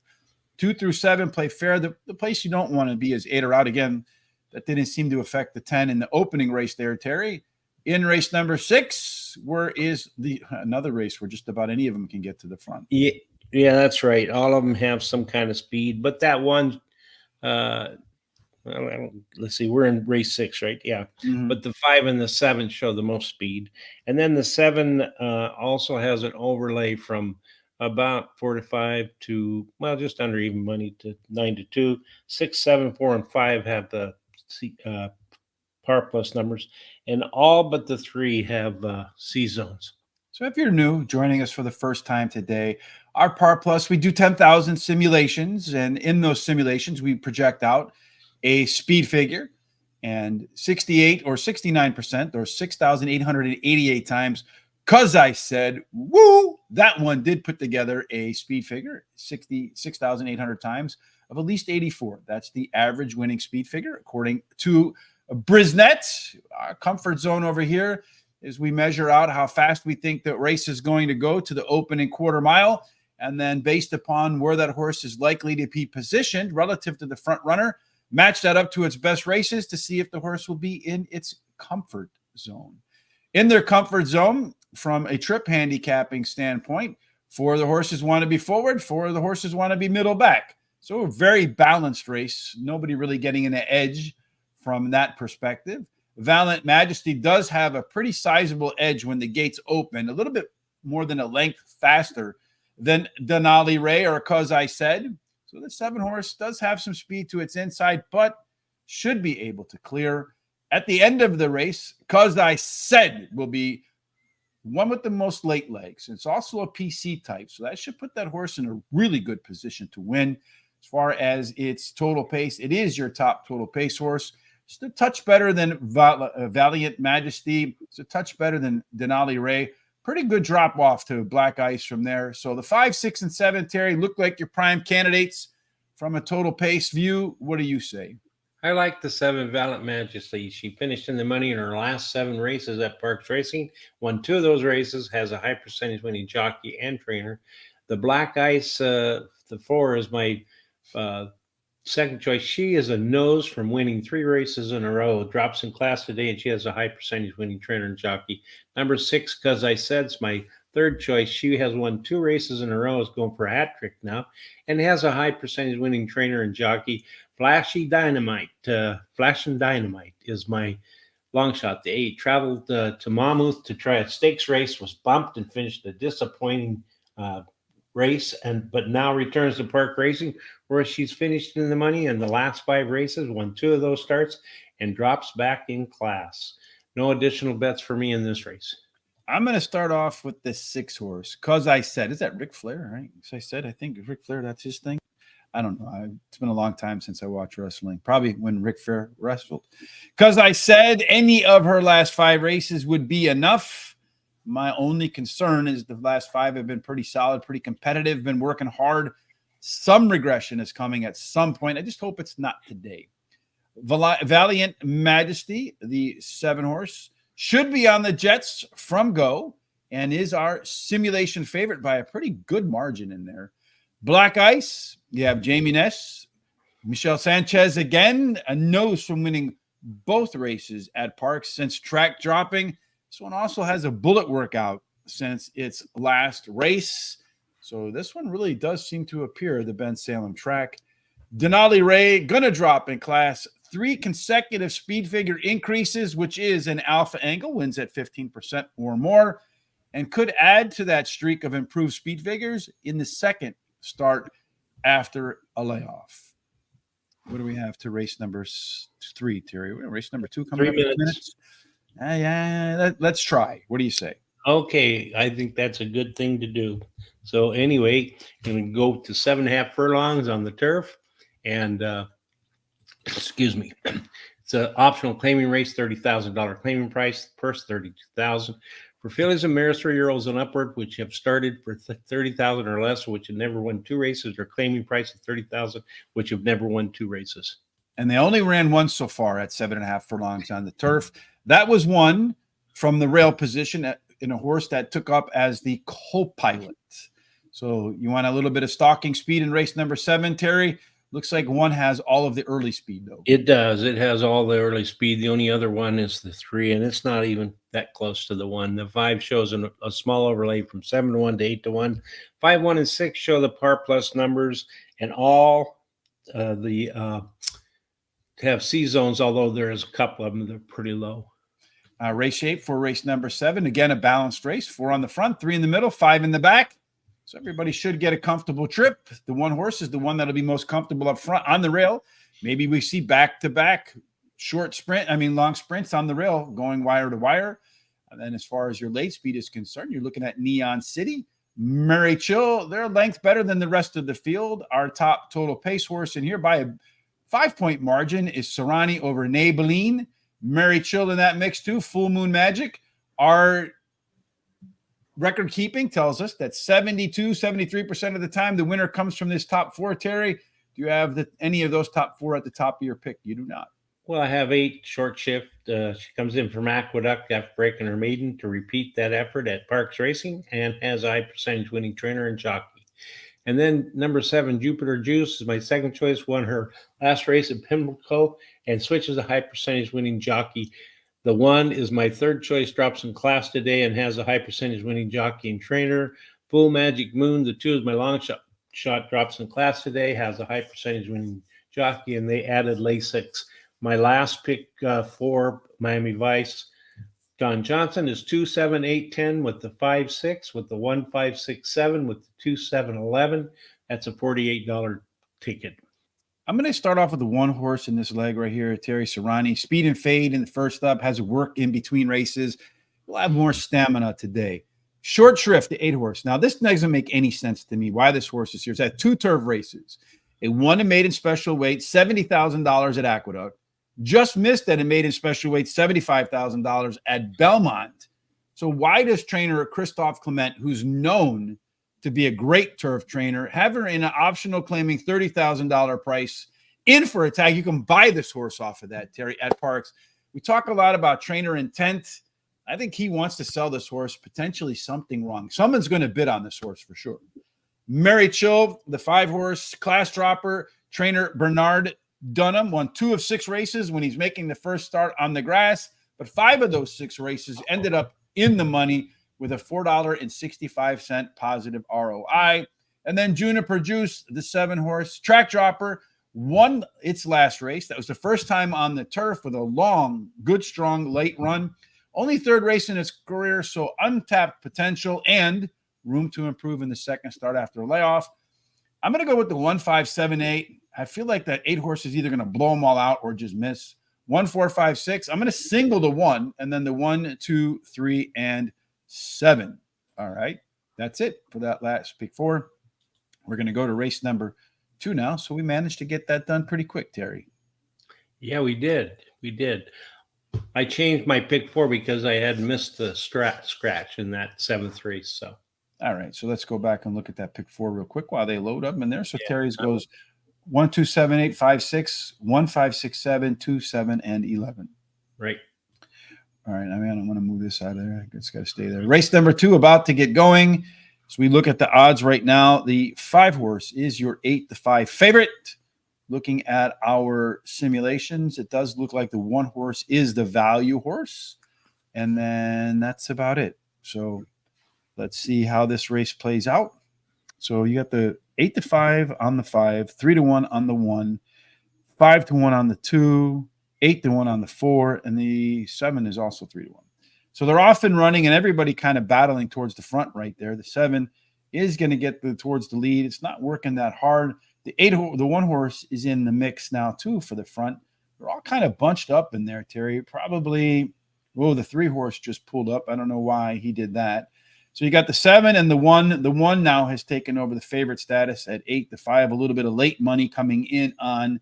2 through 7 play fair. The place you don't want to be is 8 or out. Again, that didn't seem to affect the 10 in the opening race there, Terry. In race number 6, where is another race where just about any of them can get to the front? Yeah, that's right. All of them have some kind of speed, but that one, let's see, we're in race 6, right? Yeah. Mm-hmm. But the 5 and the 7 show the most speed. And then the 7 also has an overlay from about 4 to 5 to, well, just under even money to 9 to 2. 6, 7, 4, and 5 have the Par Plus numbers, and all but the 3 have C zones. So if you're new, joining us for the first time today, our Par Plus, we do 10,000 simulations, and in those simulations, we project out a speed figure, and 68 or 69% or 6,888 times, because I said, woo, that one did put together a speed figure, 66,800 times of at least 84. That's the average winning speed figure, according to Brisnet. Our comfort zone over here is we measure out how fast we think the race is going to go to the opening quarter mile. And then based upon where that horse is likely to be positioned relative to the front runner, match that up to its best races to see if the horse will be in its comfort zone. In their comfort zone, from a trip handicapping standpoint, 4 of the horses want to be forward, 4 of the horses want to be middle back. So a very balanced race. Nobody really getting an edge from that perspective. Valiant Majesty does have a pretty sizable edge when the gates open, a little bit more than a length faster than Denali Ray or Cause I Said. So the 7 horse does have some speed to its inside, but should be able to clear. At the end of the race, Cause I Said will be one with the most late legs. It's also a PC type, so that should put that horse in a really good position to win. As far as its total pace, it is your top total pace horse. Just a touch better than Valiant Majesty. It's a touch better than Denali Ray. Pretty good drop off to Black Ice from there. So the 5, 6, and 7, Terry, look like your prime candidates from a total pace view. What do you say? I like the 7 Valiant Majesty. She finished in the money in her last 7 races at Parx Racing. Won 2 of those races, has a high percentage winning jockey and trainer. The Black Ice, the 4 is my second choice, she is a nose from winning 3 races in a row. Drops in class today, and she has a high percentage winning trainer and jockey. Number 6, because I said it's my third choice. She has won 2 races in a row, is going for a hat trick now, and has a high percentage winning trainer and jockey. Flashing Dynamite is my long shot. The 8 traveled to Monmouth to try a stakes race, was bumped and finished a disappointing race, but now returns to Park Racing, where she's finished in the money in the last 5 races, won 2 of those starts, and drops back in class. No additional bets for me in this race. I'm going to start off with the 6 horse because I said, is that Ric Flair, right? So I said, I think Ric Flair, that's his thing. I don't know. It's been a long time since I watched wrestling, probably when Ric Flair wrestled. Because I said any of her last 5 races would be enough. My only concern is the last 5 have been pretty solid, pretty competitive, been working hard. Some regression is coming at some point. I just hope it's not today. Valiant Majesty, the 7 horse, should be on the Jets from go and is our simulation favorite by a pretty good margin in there. Black Ice, you have Jamie Ness, Michelle Sanchez again, a nose from winning both races at Parx since track dropping. This one also has a bullet workout since its last race. So this one really does seem to appear the Ben Salem track. Denali Ray going to drop in class. 3 consecutive speed figure increases, which is an alpha angle, wins at 15% or more, and could add to that streak of improved speed figures in the second start after a layoff. What do we have to race number 3, Terry? Race number 2 coming 3 up in minutes. Yeah, let's try. What do you say? Okay, I think that's a good thing to do. So anyway, I'm going to go to 7.5 furlongs on the turf, and excuse me, it's an optional claiming race, $30,000 claiming price, purse $32,000 for fillies and mares 3-year-olds and upward, which have started for $30,000 or less, which have never won 2 races, or claiming price of $30,000, which have never won 2 races. And they only ran once so far at 7.5 furlongs on the turf. That was one from the rail position in a horse that took up as the co-pilot. So you want a little bit of stalking speed in race number 7, Terry? Looks like one has all of the early speed, though. It does. It has all the early speed. The only other one is the 3, and it's not even that close to the 1. The 5 shows a small overlay from 7-1 to 8-1. 5, 1, and 6 show the par plus numbers, and all have C zones, although there is a couple of them that are pretty low. Race shape for race number 7. Again, a balanced race. 4 on the front, 3 in the middle, 5 in the back. So everybody should get a comfortable trip. The 1 horse is the one that'll be most comfortable up front on the rail. Maybe we see back-to-back long sprints on the rail going wire to wire. And then as far as your late speed is concerned, you're looking at Neon City, Mary Chill. Their length better than the rest of the field. Our top total pace horse in here by a 5-point margin is Serrani over Maybelline. Mary Chill in that mix too. Full Moon Magic. Our record keeping tells us that 73% of the time the winner comes from this top 4. Terry, do you have any of those top 4 at the top of your pick? You do not. Well, I have 8 short shift. She comes in from Aqueduct after breaking her maiden to repeat that effort at Parx Racing and has a high percentage winning trainer and jockey. And then number 7, Jupiter Juice is my second choice. Won her last race at Pimlico and switches a high percentage winning jockey. The 1 is my third choice, drops in class today and has a high percentage winning jockey and trainer. Full Magic Moon, the 2 is my long shot, drops in class today, has a high percentage winning jockey, and they added Lasix. My last pick for Miami Vice, Don Johnson, is 2, 7, 8, 10 with the 5, 6, with the 1, 5, 6, 7, with the 2, 7, 11. That's a $48 ticket. I'm going to start off with the 1 horse in this leg right here, Terry Serrani. Speed and fade in the first up, has work in between races. We'll have more stamina today. Short shrift, the 8 horse. Now, this doesn't make any sense to me why this horse is here. It's at 2 turf races. It won a maiden special weight, $70,000 at Aqueduct. Just missed at a maiden special weight, $75,000 at Belmont. So why does trainer Christophe Clement, who's known to be a great turf trainer, have her in an optional claiming $30,000 price in for a tag? You can buy this horse off of that, Terry, at Parx. We talk a lot about trainer intent. I think he wants to sell this horse, potentially something wrong. Someone's going to bid on this horse for sure. Mary Chill, the 5 horse, class dropper, Trainer Bernard Dunham won 2 of 6 races when he's making the first start on the grass, but 5 of those 6 races ended up in the money with a $4.65 positive ROI. And then Juniper Juice, the 7-horse track dropper, won its last race. That was the first time on the turf with a long, good, strong late run. Only 3rd race in its career, so untapped potential and room to improve in the second start after a layoff. I'm going to go with the 1-5-7-8. I feel like that 8 horse is either going to blow them all out or just miss. 1, 4, 5, 6. I'm going to single the 1 and then the 1, 2, 3, and 7. All right. That's it for that last pick 4. We're going to go to race number 2 now. So we managed to get that done pretty quick, Terry. Yeah, we did. I changed my pick 4 because I had missed the scratch in that 7th race. So, all right. So let's go back and look at that pick 4 real quick while they load up in there. So yeah, Terry's goes 1, 2, 7, 8, 5, 6, 1, 5, 6, 7, 2, 7, and 11. Right. All right. I mean, I don't want to move this out of there. It's got to stay there. Race number 2 about to get going. So we look at the odds right now. The 5-horse is your 8-5 favorite. Looking at our simulations, it does look like the 1-horse is the value horse. And then that's about it. So let's see how this race plays out. So you got the 8-5 on the 5, 3-1 on the 1, 5-1 on the 2, 8-1 on the 4, and the 7 is also 3-1. So they're often running and everybody kind of battling towards the front right there. The 7 is going to get towards the lead. It's not working that hard. The 1-horse is in the mix now too for the front. They're all kind of bunched up in there, Terry. Probably, the 3-horse just pulled up. I don't know why he did that. So you got the 7 and the 1. The 1 now has taken over the favorite status at 8-5. A little bit of late money coming in on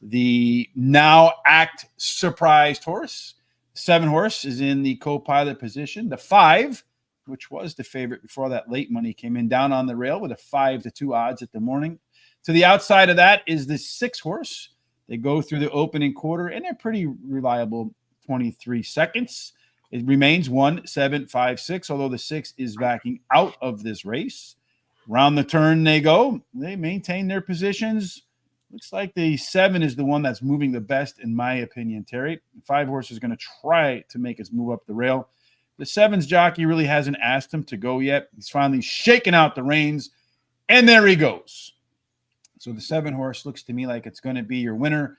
the now act surprised horse. 7-horse is in the co-pilot position. The 5, which was the favorite before that late money came in, down on the rail with a 5-2 odds at the morning. To the outside of that is the 6-horse. They go through the opening quarter and they're pretty reliable 23 seconds. It remains 1, 7, 5, 6, although the 6 is backing out of this race. Round the turn they go. They maintain their positions. Looks like the 7 is the one that's moving the best, in my opinion, Terry. The 5-horse is going to try to make its move up the rail. The 7's jockey really hasn't asked him to go yet. He's finally shaking out the reins, and there he goes. So the 7-horse looks to me like it's going to be your winner.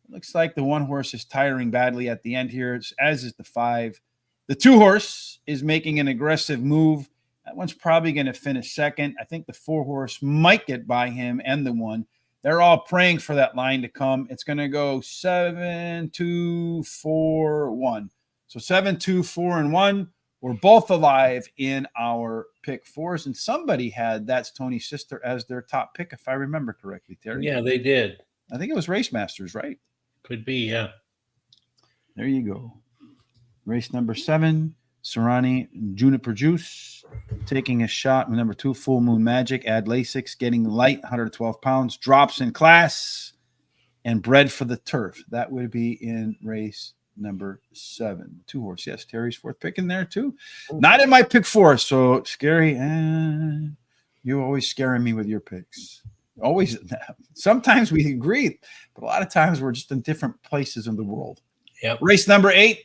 It looks like the 1-horse is tiring badly at the end here, as is the 5. The 2-horse is making an aggressive move. That one's probably going to finish second. I think the 4-horse might get by him and the 1. They're all praying for that line to come. It's going to go 7, 2, 4, 1. So 7, 2, 4, and 1. We're both alive in our pick 4s. And somebody had That's Tony's Sister as their top pick, if I remember correctly, Terry. Yeah, they did. I think it was Race Masters, right? Could be, yeah. There you go. Race number 7, Serrani Juniper Juice taking a shot with number 2, Full Moon Magic. Add Lasix, getting light, 112 pounds, drops in class, and bred for the turf. That would be in race number 7. 2-horse, yes. Terry's 4th pick in there too. Not in my pick 4, so scary. You always scaring me with your picks. Always. Sometimes we agree, but a lot of times we're just in different places in the world. Yep. Race number 8.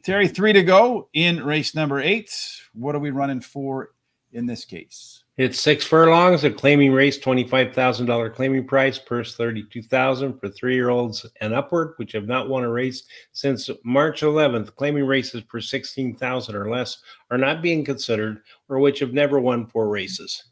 Terry, 3 to go in race number 8. What are we running for in this case? It's 6 furlongs, a claiming race, $25,000 claiming price, purse $32,000 for 3-year-olds and upward, which have not won a race since March 11th. Claiming races for $16,000 or less are not being considered, or which have never won 4 races.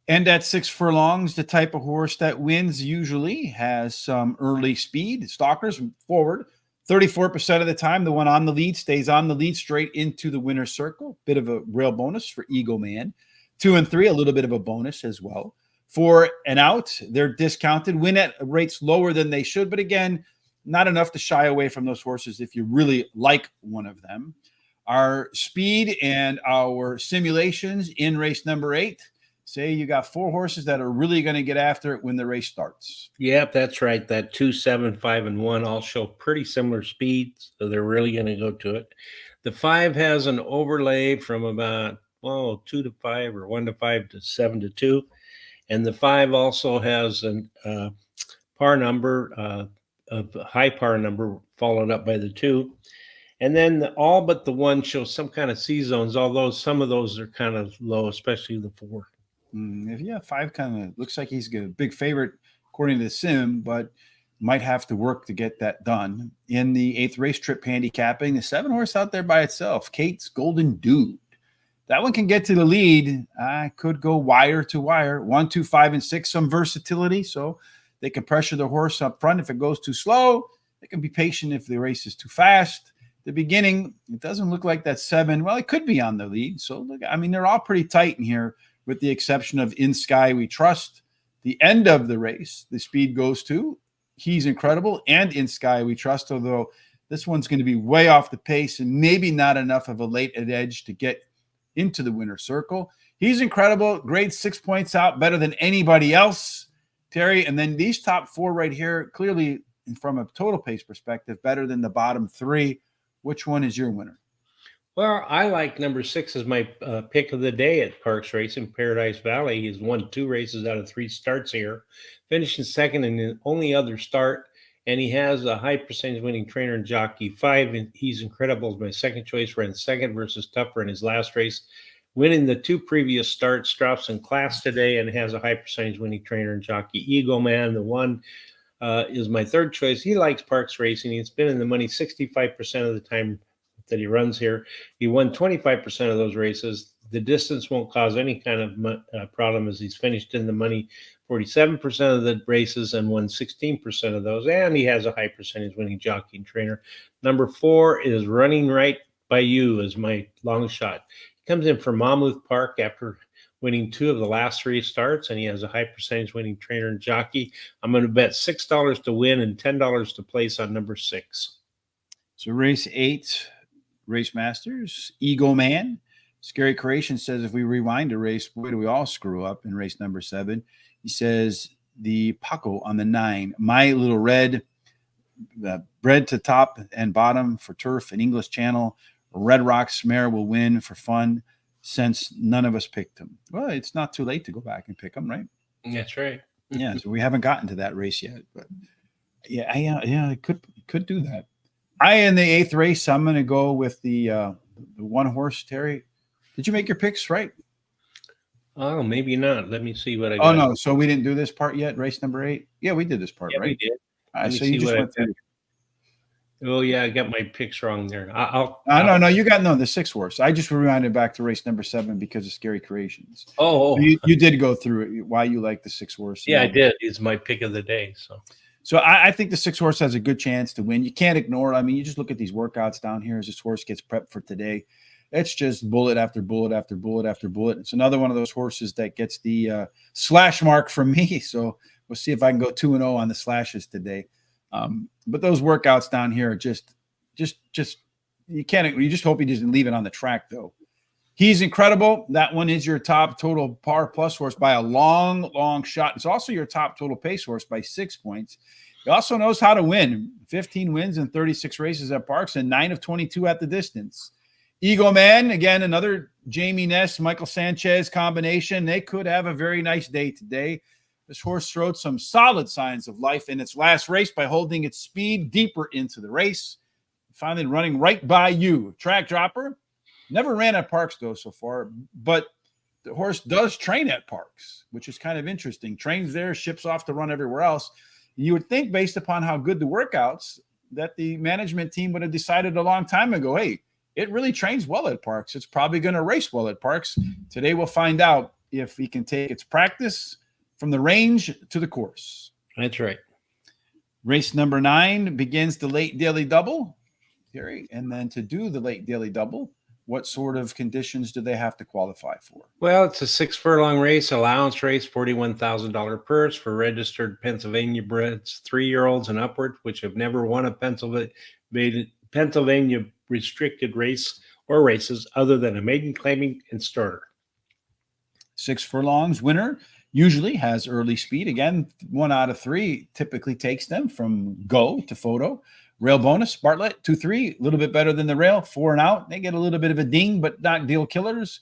And at 6 furlongs, the type of horse that wins usually has some early speed. Stalkers forward. 34% of the time, the one on the lead stays on the lead straight into the winner's circle. Bit of a rail bonus for Eagle Man. 2 and 3, a little bit of a bonus as well. 4 and out, they're discounted. Win at rates lower than they should, but again, not enough to shy away from those horses if you really like one of them. Our speed and our simulations in race number 8 say you got 4 horses that are really going to get after it when the race starts. Yep, that's right. That 2, 7, 5, and 1 all show pretty similar speeds, so they're really going to go to it. The 5 has an overlay from about 2 to 5 or 1 to 5 to 7 to 2, and the 5 also has an par number, of high par number, followed up by the 2. And then all but the 1 shows some kind of C zones, although some of those are kind of low, especially the 4. Yeah, 5 kind of looks like he's a big favorite according to the sim, but might have to work to get that done. In the 8th race trip handicapping, the 7 horse out there by itself, Kate's Golden Dude. That one can get to the lead. I could go wire to wire. 1, 2, 5, and 6, some versatility. So they can pressure the horse up front if it goes too slow. They can be patient if the race is too fast. The beginning, it doesn't look like that 7. Well, it could be on the lead. So look, I mean, they're all pretty tight in here, with the exception of In Sky We Trust. The end of the race, the speed goes to He's Incredible and In Sky We Trust, although this one's going to be way off the pace and maybe not enough of a late edge to get into the winner's circle. He's Incredible, grade 6 points out, better than anybody else, Terry. And then these top 4 right here, clearly from a total pace perspective, better than the bottom 3. Which one is your winner? Well, I like number 6 as my pick of the day at Parx Racing, Paradise Valley. He's won 2 races out of 3 starts here, finishing second in the only other start, and he has a high percentage winning trainer and jockey. 5, and He's Incredible is my second choice. Ran second versus Tupper in his last race, winning the 2 previous starts. Drops in class today and has a high percentage winning trainer and jockey. Eagle Man, the 1, is my third choice. He likes Parx Racing. He's been in the money 65% of the time that he runs here. He won 25% of those races. The distance won't cause any kind of problem, as he's finished in the money 47% of the races and won 16% of those. And he has a high percentage winning jockey and trainer. Number 4 is Running Right by You as my long shot. He comes in from Monmouth Park after winning 2 of the last 3 starts, and he has a high percentage winning trainer and jockey. I'm going to bet $6 to win and $10 to place on number 6. So race 8, Race Masters, Eagle Man. Scary Creation says if we rewind a race, boy, do we all screw up in race number 7. He says the Paco on the 9, My Little Red, bred to top and bottom for turf and English Channel. Red Rocks mare will win for fun since none of us picked him. Well, it's not too late to go back and pick him, right? That's right. Yeah, so we haven't gotten to that race yet, but yeah, I could do that. In the 8th race, I'm going to go with the 1 horse, Terry. Did you make your picks right? Oh, maybe not. Let me see what I Oh, got. no. So we didn't do this part yet, race number 8? Yeah, we did this part, Yeah, right? we did. All right, so you just went through. Oh, yeah, I got my picks wrong there. No, you got the 6 horse. I just rewinded back to race number 7 because of Scary Creations. Oh, so you did go through it, why you like the 6 horse. Yeah, I did. It's my pick of the day. So I think the 6 horse has a good chance to win. You can't ignore it. I mean, you just look at these workouts down here as this horse gets prepped for today. It's just bullet after bullet after bullet after bullet. It's another one of those horses that gets the slash mark from me. So we'll see if I can go 2-0 on the slashes today. But those workouts down here are just you can't. You just hope he doesn't leave it on the track, though. He's Incredible. That one is your top total par plus horse by a long shot. It's also your top total pace horse by 6 points. He also knows how to win. 15 wins in 36 races at Parx and 9 of 22 at the distance. Eagle Man, again, another Jamie Ness, Michael Sanchez combination. They could have a very nice day today. This horse showed some solid signs of life in its last race by holding its speed deeper into the race. Finally running right by you. Track dropper. Never ran at Parx, though, so far, but the horse does train at Parx, which is kind of interesting. Trains there, ships off to run everywhere else. You would think, based upon how good the workouts, that the management team would have decided a long time ago, hey, it really trains well at Parx. It's probably going to race well at Parx. Today we'll find out if he can take its practice from the range to the course. That's right. Race number 9 begins the late daily double, Gary, and then to do the late daily double, what sort of conditions do they have to qualify for? Well, it's a 6 furlong race, allowance race, $41,000 purse for registered Pennsylvania breds, 3-year-olds and upward, which have never won a Pennsylvania restricted race or races other than a maiden claiming and starter. 6 furlongs winner usually has early speed. Again, 1 out of 3 typically takes them from go to photo. Rail bonus, Bartlett, 2-3, a little bit better than the rail, 4 and out. They get a little bit of a ding, but not deal killers.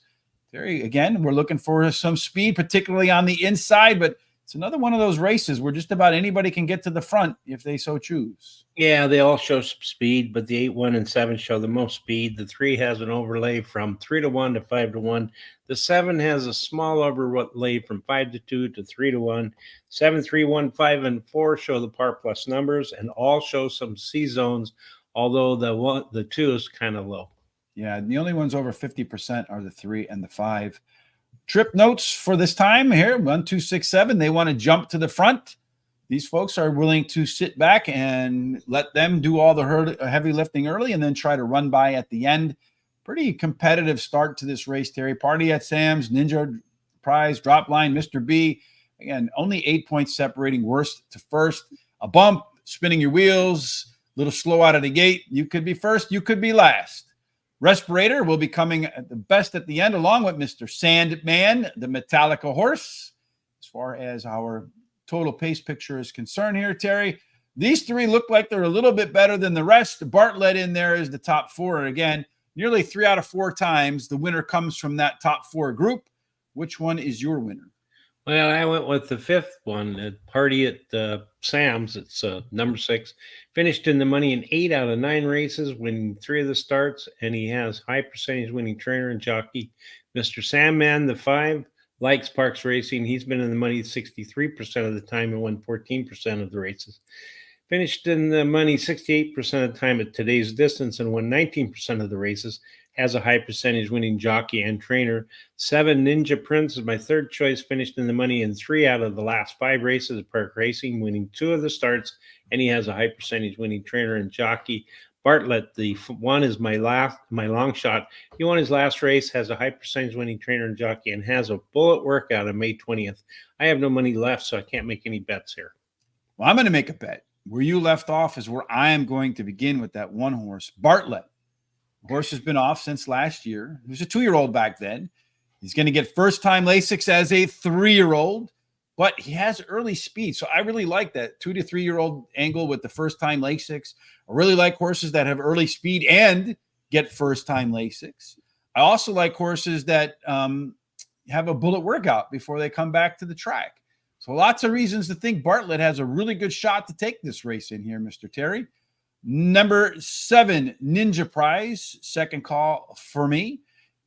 Again, we're looking for some speed, particularly on the inside, but It's another one of those races where just about anybody can get to the front if they so choose. Yeah, they all show some speed, but the 8, 1, and 7 show the most speed. The 3 has an overlay from 3 to 1 to 5 to 1. The 7 has a small overlay from 5 to 2 to 3 to 1. 7, 3, 1, 5, and 4 show the par plus numbers, and all show some C zones, although the 2 is kind of low. Yeah, the only ones over 50% are the 3 and the 5. Trip notes for this time here, 1, 2, 6, 7. They want to jump to the front. These folks are willing to sit back and let them do all the heavy lifting early and then try to run by at the end. Pretty competitive start to this race, Terry. Party at Sam's, Ninja Prize, Drop Line, Mr. B. Again, only 8 points separating worst to first. A bump, spinning your wheels, a little slow out of the gate. You could be first, you could be last. Respirator will be coming at the best at the end, along with Mr. Sandman, the Metallica horse. As far as our total pace picture is concerned here, Terry, these 3 look like they're a little bit better than the rest. Bartlett in there is the top 4. And again, nearly 3 out of 4 times the winner comes from that top 4 group. Which one is your winner? Well, I went with the 5th one, at Party at Sam's. It's number 6. Finished in the money in 8 out of 9 races, winning 3 of the starts, and he has high percentage winning trainer and jockey. Mr. Sandman, the 5, likes Parx racing. He's been in the money 63% of the time and won 14% of the races. Finished in the money 68% of the time at today's distance and won 19% of the races. Has a high percentage winning jockey and trainer. 7, Ninja Prince is my 3rd choice. Finished in the money in 3 out of the last 5 races at Parx Racing, winning 2 of the starts, and he has a high percentage winning trainer and jockey. Bartlett, the 1 is my long shot. He won his last race, has a high percentage winning trainer and jockey, and has a bullet workout on May 20th. I have no money left, so I can't make any bets here. Well, I'm going to make a bet. Where you left off is where I am going to begin with that 1 horse, Bartlett. The horse has been off since last year. He was a 2-year-old back then. He's going to get first-time Lasix as a 3-year-old, but he has early speed. So I really like that 2 to 3-year-old angle with the first-time Lasix. I really like horses that have early speed and get first-time Lasix. I also like horses that have a bullet workout before they come back to the track. So lots of reasons to think Bartlett has a really good shot to take this race in here, Mr. Terry. Number 7, Ninja Prize, second call for me.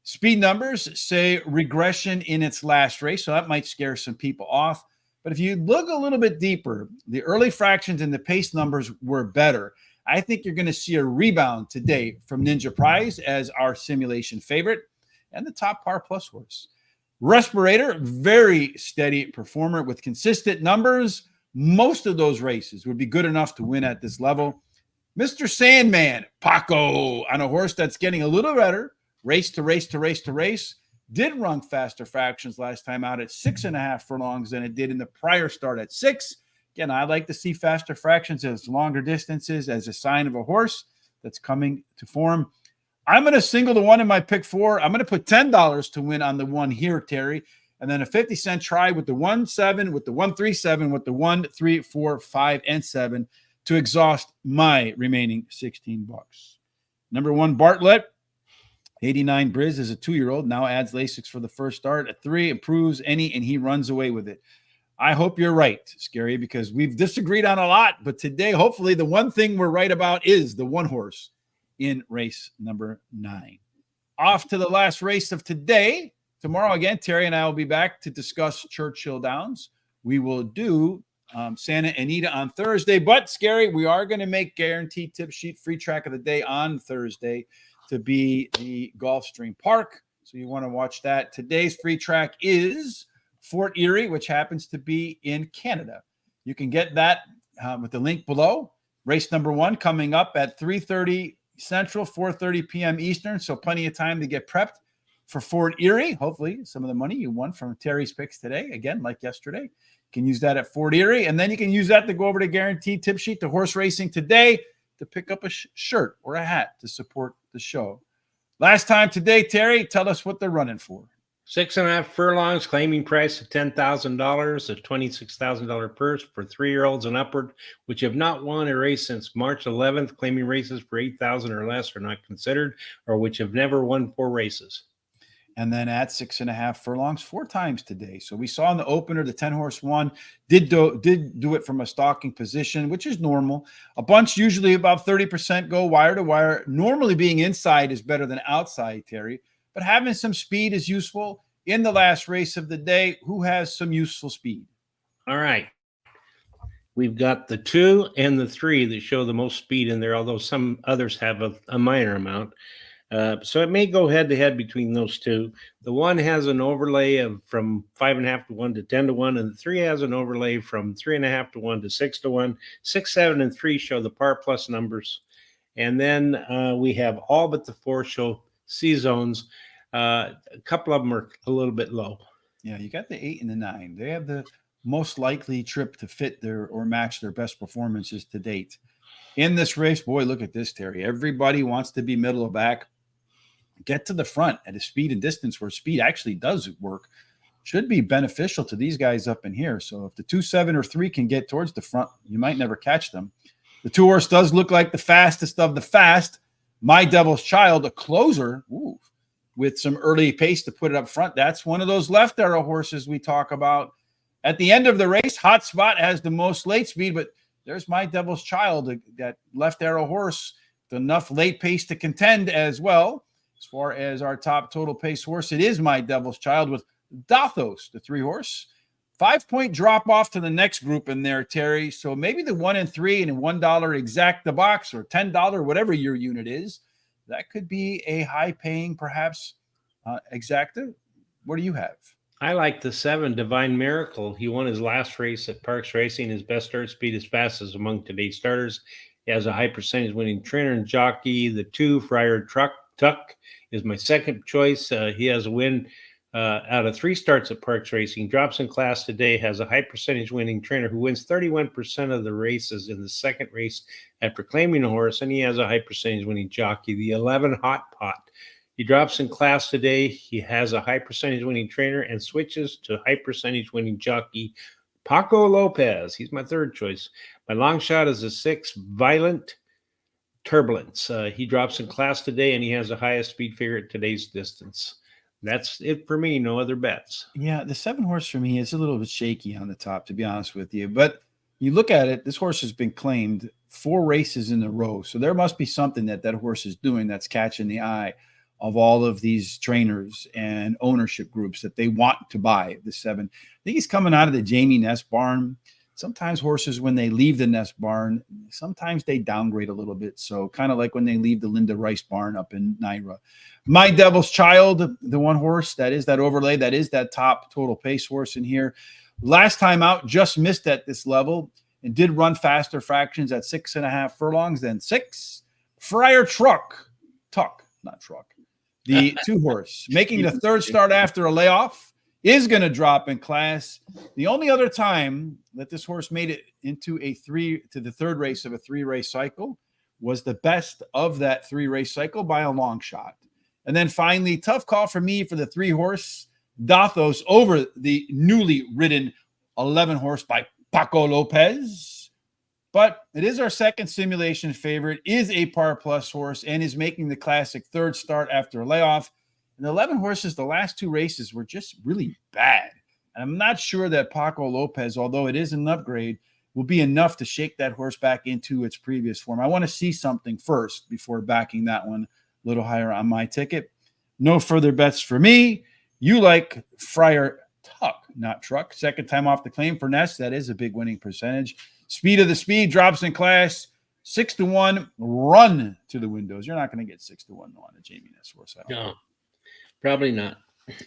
Speed numbers say regression in its last race, so that might scare some people off. But if you look a little bit deeper, the early fractions and the pace numbers were better. I think you're going to see a rebound today from Ninja Prize as our simulation favorite and the top par plus horse. Respirator, very steady performer with consistent numbers. Most of those races would be good enough to win at this level. Mr. Sandman, Paco, on a horse that's getting a little better, race to race to race to race, did run faster fractions last time out at 6.5 furlongs than it did in the prior start at 6. Again, I like to see faster fractions as longer distances as a sign of a horse that's coming to form. I'm going to single the 1 in my pick 4. I'm going to put $10 to win on the 1 here, Terry, and then a 50-cent try with the 1, 7, with the 1, 3, 7, with the 1, 3, 4, 5, and 7 to exhaust my remaining $16. Number 1, Bartlett. 89 Briz is a 2-year-old, now adds Lasix for the first start. At 3, improves any, and he runs away with it. I hope you're right, Scary, because we've disagreed on a lot, but today, hopefully, the one thing we're right about is the 1 horse in race number 9. Off to the last race of today. Tomorrow, again, Terry and I will be back to discuss Churchill Downs. We will do Santa Anita on Thursday, but Scary, we are going to make guaranteed tip sheet free track of the day on Thursday to be the Gulfstream Park. So you want to watch that. Today's free track is Fort Erie, which happens to be in Canada. You can get that with the link below. Race number 1 coming up at 3:30 Central, 4:30 p.m. Eastern. So plenty of time to get prepped for Fort Erie. Hopefully some of the money you won from Terry's picks today, again, like yesterday, you can use that at Fort Erie. And then you can use that to go over to Guaranteed Tip Sheet to horse racing today to pick up a shirt or a hat to support the show. Last time today, Terry, tell us what they're running for. 6.5 furlongs, claiming price of $10,000, a $26,000 purse for 3-year-olds and upward, which have not won a race since March 11th. Claiming races for $8,000 or less are not considered, or which have never won 4 races. and then at 6.5 furlongs 4 times today. So we saw in the opener, the 10-horse one did do it from a stalking position, which is normal. A bunch usually about 30% go wire to wire. Normally being inside is better than outside, Terry, but having some speed is useful. In the last race of the day, who has some useful speed? All right. We've got the 2 and the 3 that show the most speed in there, although some others have a minor amount. So it may go head to head between those two. The 1 has an overlay of from 5.5 to 1 to 10 to 1, and the 3 has an overlay from 3.5 to 1 to 6 to 1. 6, 7, and 3 show the par plus numbers. And then we have all but the 4 show C zones. A couple of them are a little bit low. Yeah, you got the 8 and the 9. They have the most likely trip to fit their or match their best performances to date. In this race, boy, look at this, Terry. Everybody wants to be middle of back. Get to the front at a speed and distance where speed actually does work. Should be beneficial to these guys up in here. So if the 2, 7, or 3 can get towards the front, you might never catch them. The 2-horse does look like the fastest of the fast. My Devil's Child, a closer, with some early pace to put it up front. That's one of those left arrow horses we talk about. At the end of the race, Hot Spot has the most late speed, but there's My Devil's Child, that left arrow horse, with enough late pace to contend as well. As far as our top total pace horse, it is My Devil's Child with Dathos, the 3-horse. 5-point drop off to the next group in there, Terry. So maybe the 1 and 3 and $1 exact the box, or $10, whatever your unit is. That could be a high paying, perhaps, exacta. What do you have? I like the 7, Divine Miracle. He won his last race at Parx Racing. His best start speed is fastest among today's starters. He has a high percentage winning trainer and jockey. The 2, Friar Tuck, is my second choice. He has a win out of 3 starts at Parx Racing. Drops in class today, has a high percentage winning trainer who wins 31% of the races in the second race after claiming a horse, and he has a high percentage winning jockey. The 11, Hot Pot. He drops in class today. He has a high percentage winning trainer and switches to high percentage winning jockey Paco Lopez. He's my third choice. My long shot is a 6, Violent Turbulence. He drops in class today, and he has the highest speed figure at today's distance. That's it for me. No other bets. Yeah, the 7-horse for me is a little bit shaky on the top, to be honest with you. But you look at it, this horse has been claimed 4 races in a row. So there must be something that horse is doing that's catching the eye of all of these trainers and ownership groups that they want to buy the 7. I think he's coming out of the Jamie Nest barn. Sometimes horses, when they leave the Nest barn, sometimes they downgrade a little bit. So kind of like when they leave the Linda Rice barn up in Naira. My Devil's Child, the 1 horse, that is that overlay, that is that top total pace horse in here. Last time out, just missed at this level and did run faster fractions at 6.5 furlongs than 6. Friar Tuck, not Truck. The 2-horse, making the 3rd start after a layoff, is going to drop in class. The only other time that this horse made it into the 3rd race of a 3-race cycle was the best of that 3-race cycle by a long shot. And then finally, tough call for me for the 3-horse, Dathos, over the newly ridden 11-horse by Paco Lopez. But it is our second simulation favorite, is a par plus horse, and is making the classic 3rd start after a layoff. And the 11 horses, the last 2 races were just really bad. And I'm not sure that Paco Lopez, although it is an upgrade, will be enough to shake that horse back into its previous form. I want to see something first before backing that one a little higher on my ticket. No further bets for me. You like Friar Tuck, not Truck. Second time off the claim for Ness. That is a big winning percentage. Speed of the speed drops in class. 6 to 1. Run to the windows. You're not going to get 6 to 1 on a Jamie Ness horse. No, probably not.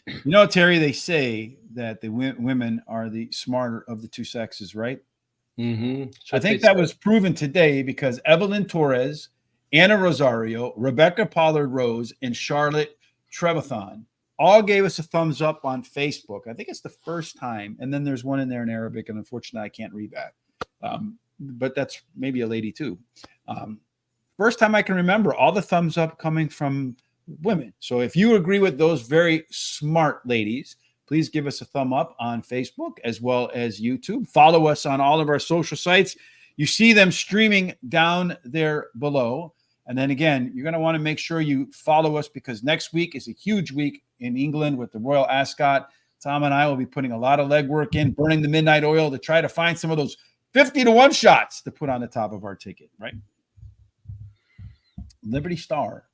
You know, Terry, they say that the women are the smarter of the 2 sexes, right? Mm-hmm. I think that was proven today because Evelyn Torres, Anna Rosario, Rebecca Pollard Rose, and Charlotte Trevathan all gave us a thumbs up on Facebook. I think it's the first time. And then there's one in there in Arabic, and unfortunately, I can't read that. But that's maybe a lady too. First time I can remember all the thumbs up coming from women. So if you agree with those very smart ladies, please give us a thumb up on Facebook as well as YouTube. Follow us on all of our social sites. You see them streaming down there below. And then again, you're going to want to make sure you follow us because next week is a huge week in England with the Royal Ascot. Tom and I will be putting a lot of legwork in, burning the midnight oil to try to find some of those 50-1 shots to put on the top of our ticket, right? Liberty Star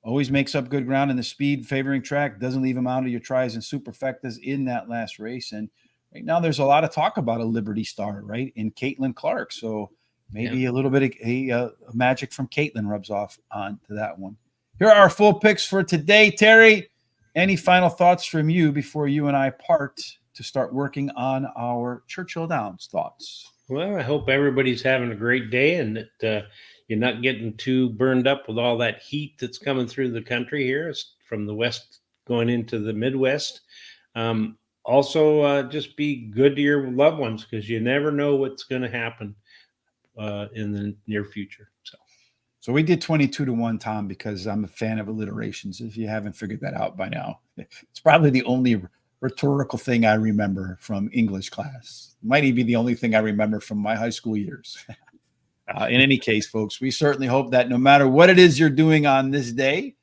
always makes up good ground in the speed favoring track, doesn't leave them out of your tries and superfectas in that last race. And right now there's a lot of talk about a Liberty Star, right, in Caitlin Clark. So maybe a little bit of magic from Caitlin rubs off onto that one. Here are our full picks for today. Terry, any final thoughts from you before you and I part to start working on our Churchill Downs thoughts? Well, I hope everybody's having a great day and that you're not getting too burned up with all that heat that's coming through the country here from the west going into the Midwest. Also, just be good to your loved ones because you never know what's going to happen in the near future. So we did 22-1, Tom, because I'm a fan of alliterations. If you haven't figured that out by now, it's probably the only rhetorical thing I remember from English class. It might even be the only thing I remember from my high school years. In any case, folks, we certainly hope that no matter what it is you're doing on this day,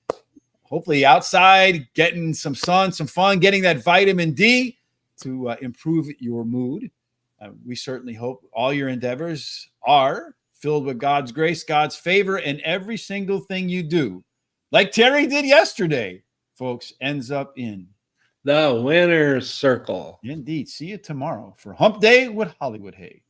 hopefully outside, getting some sun, some fun, getting that vitamin D to improve your mood. We certainly hope all your endeavors are filled with God's grace, God's favor, and every single thing you do, like Terry did yesterday, folks, ends up in the winner's circle. Indeed. See you tomorrow for Hump Day with Hollywood Hay.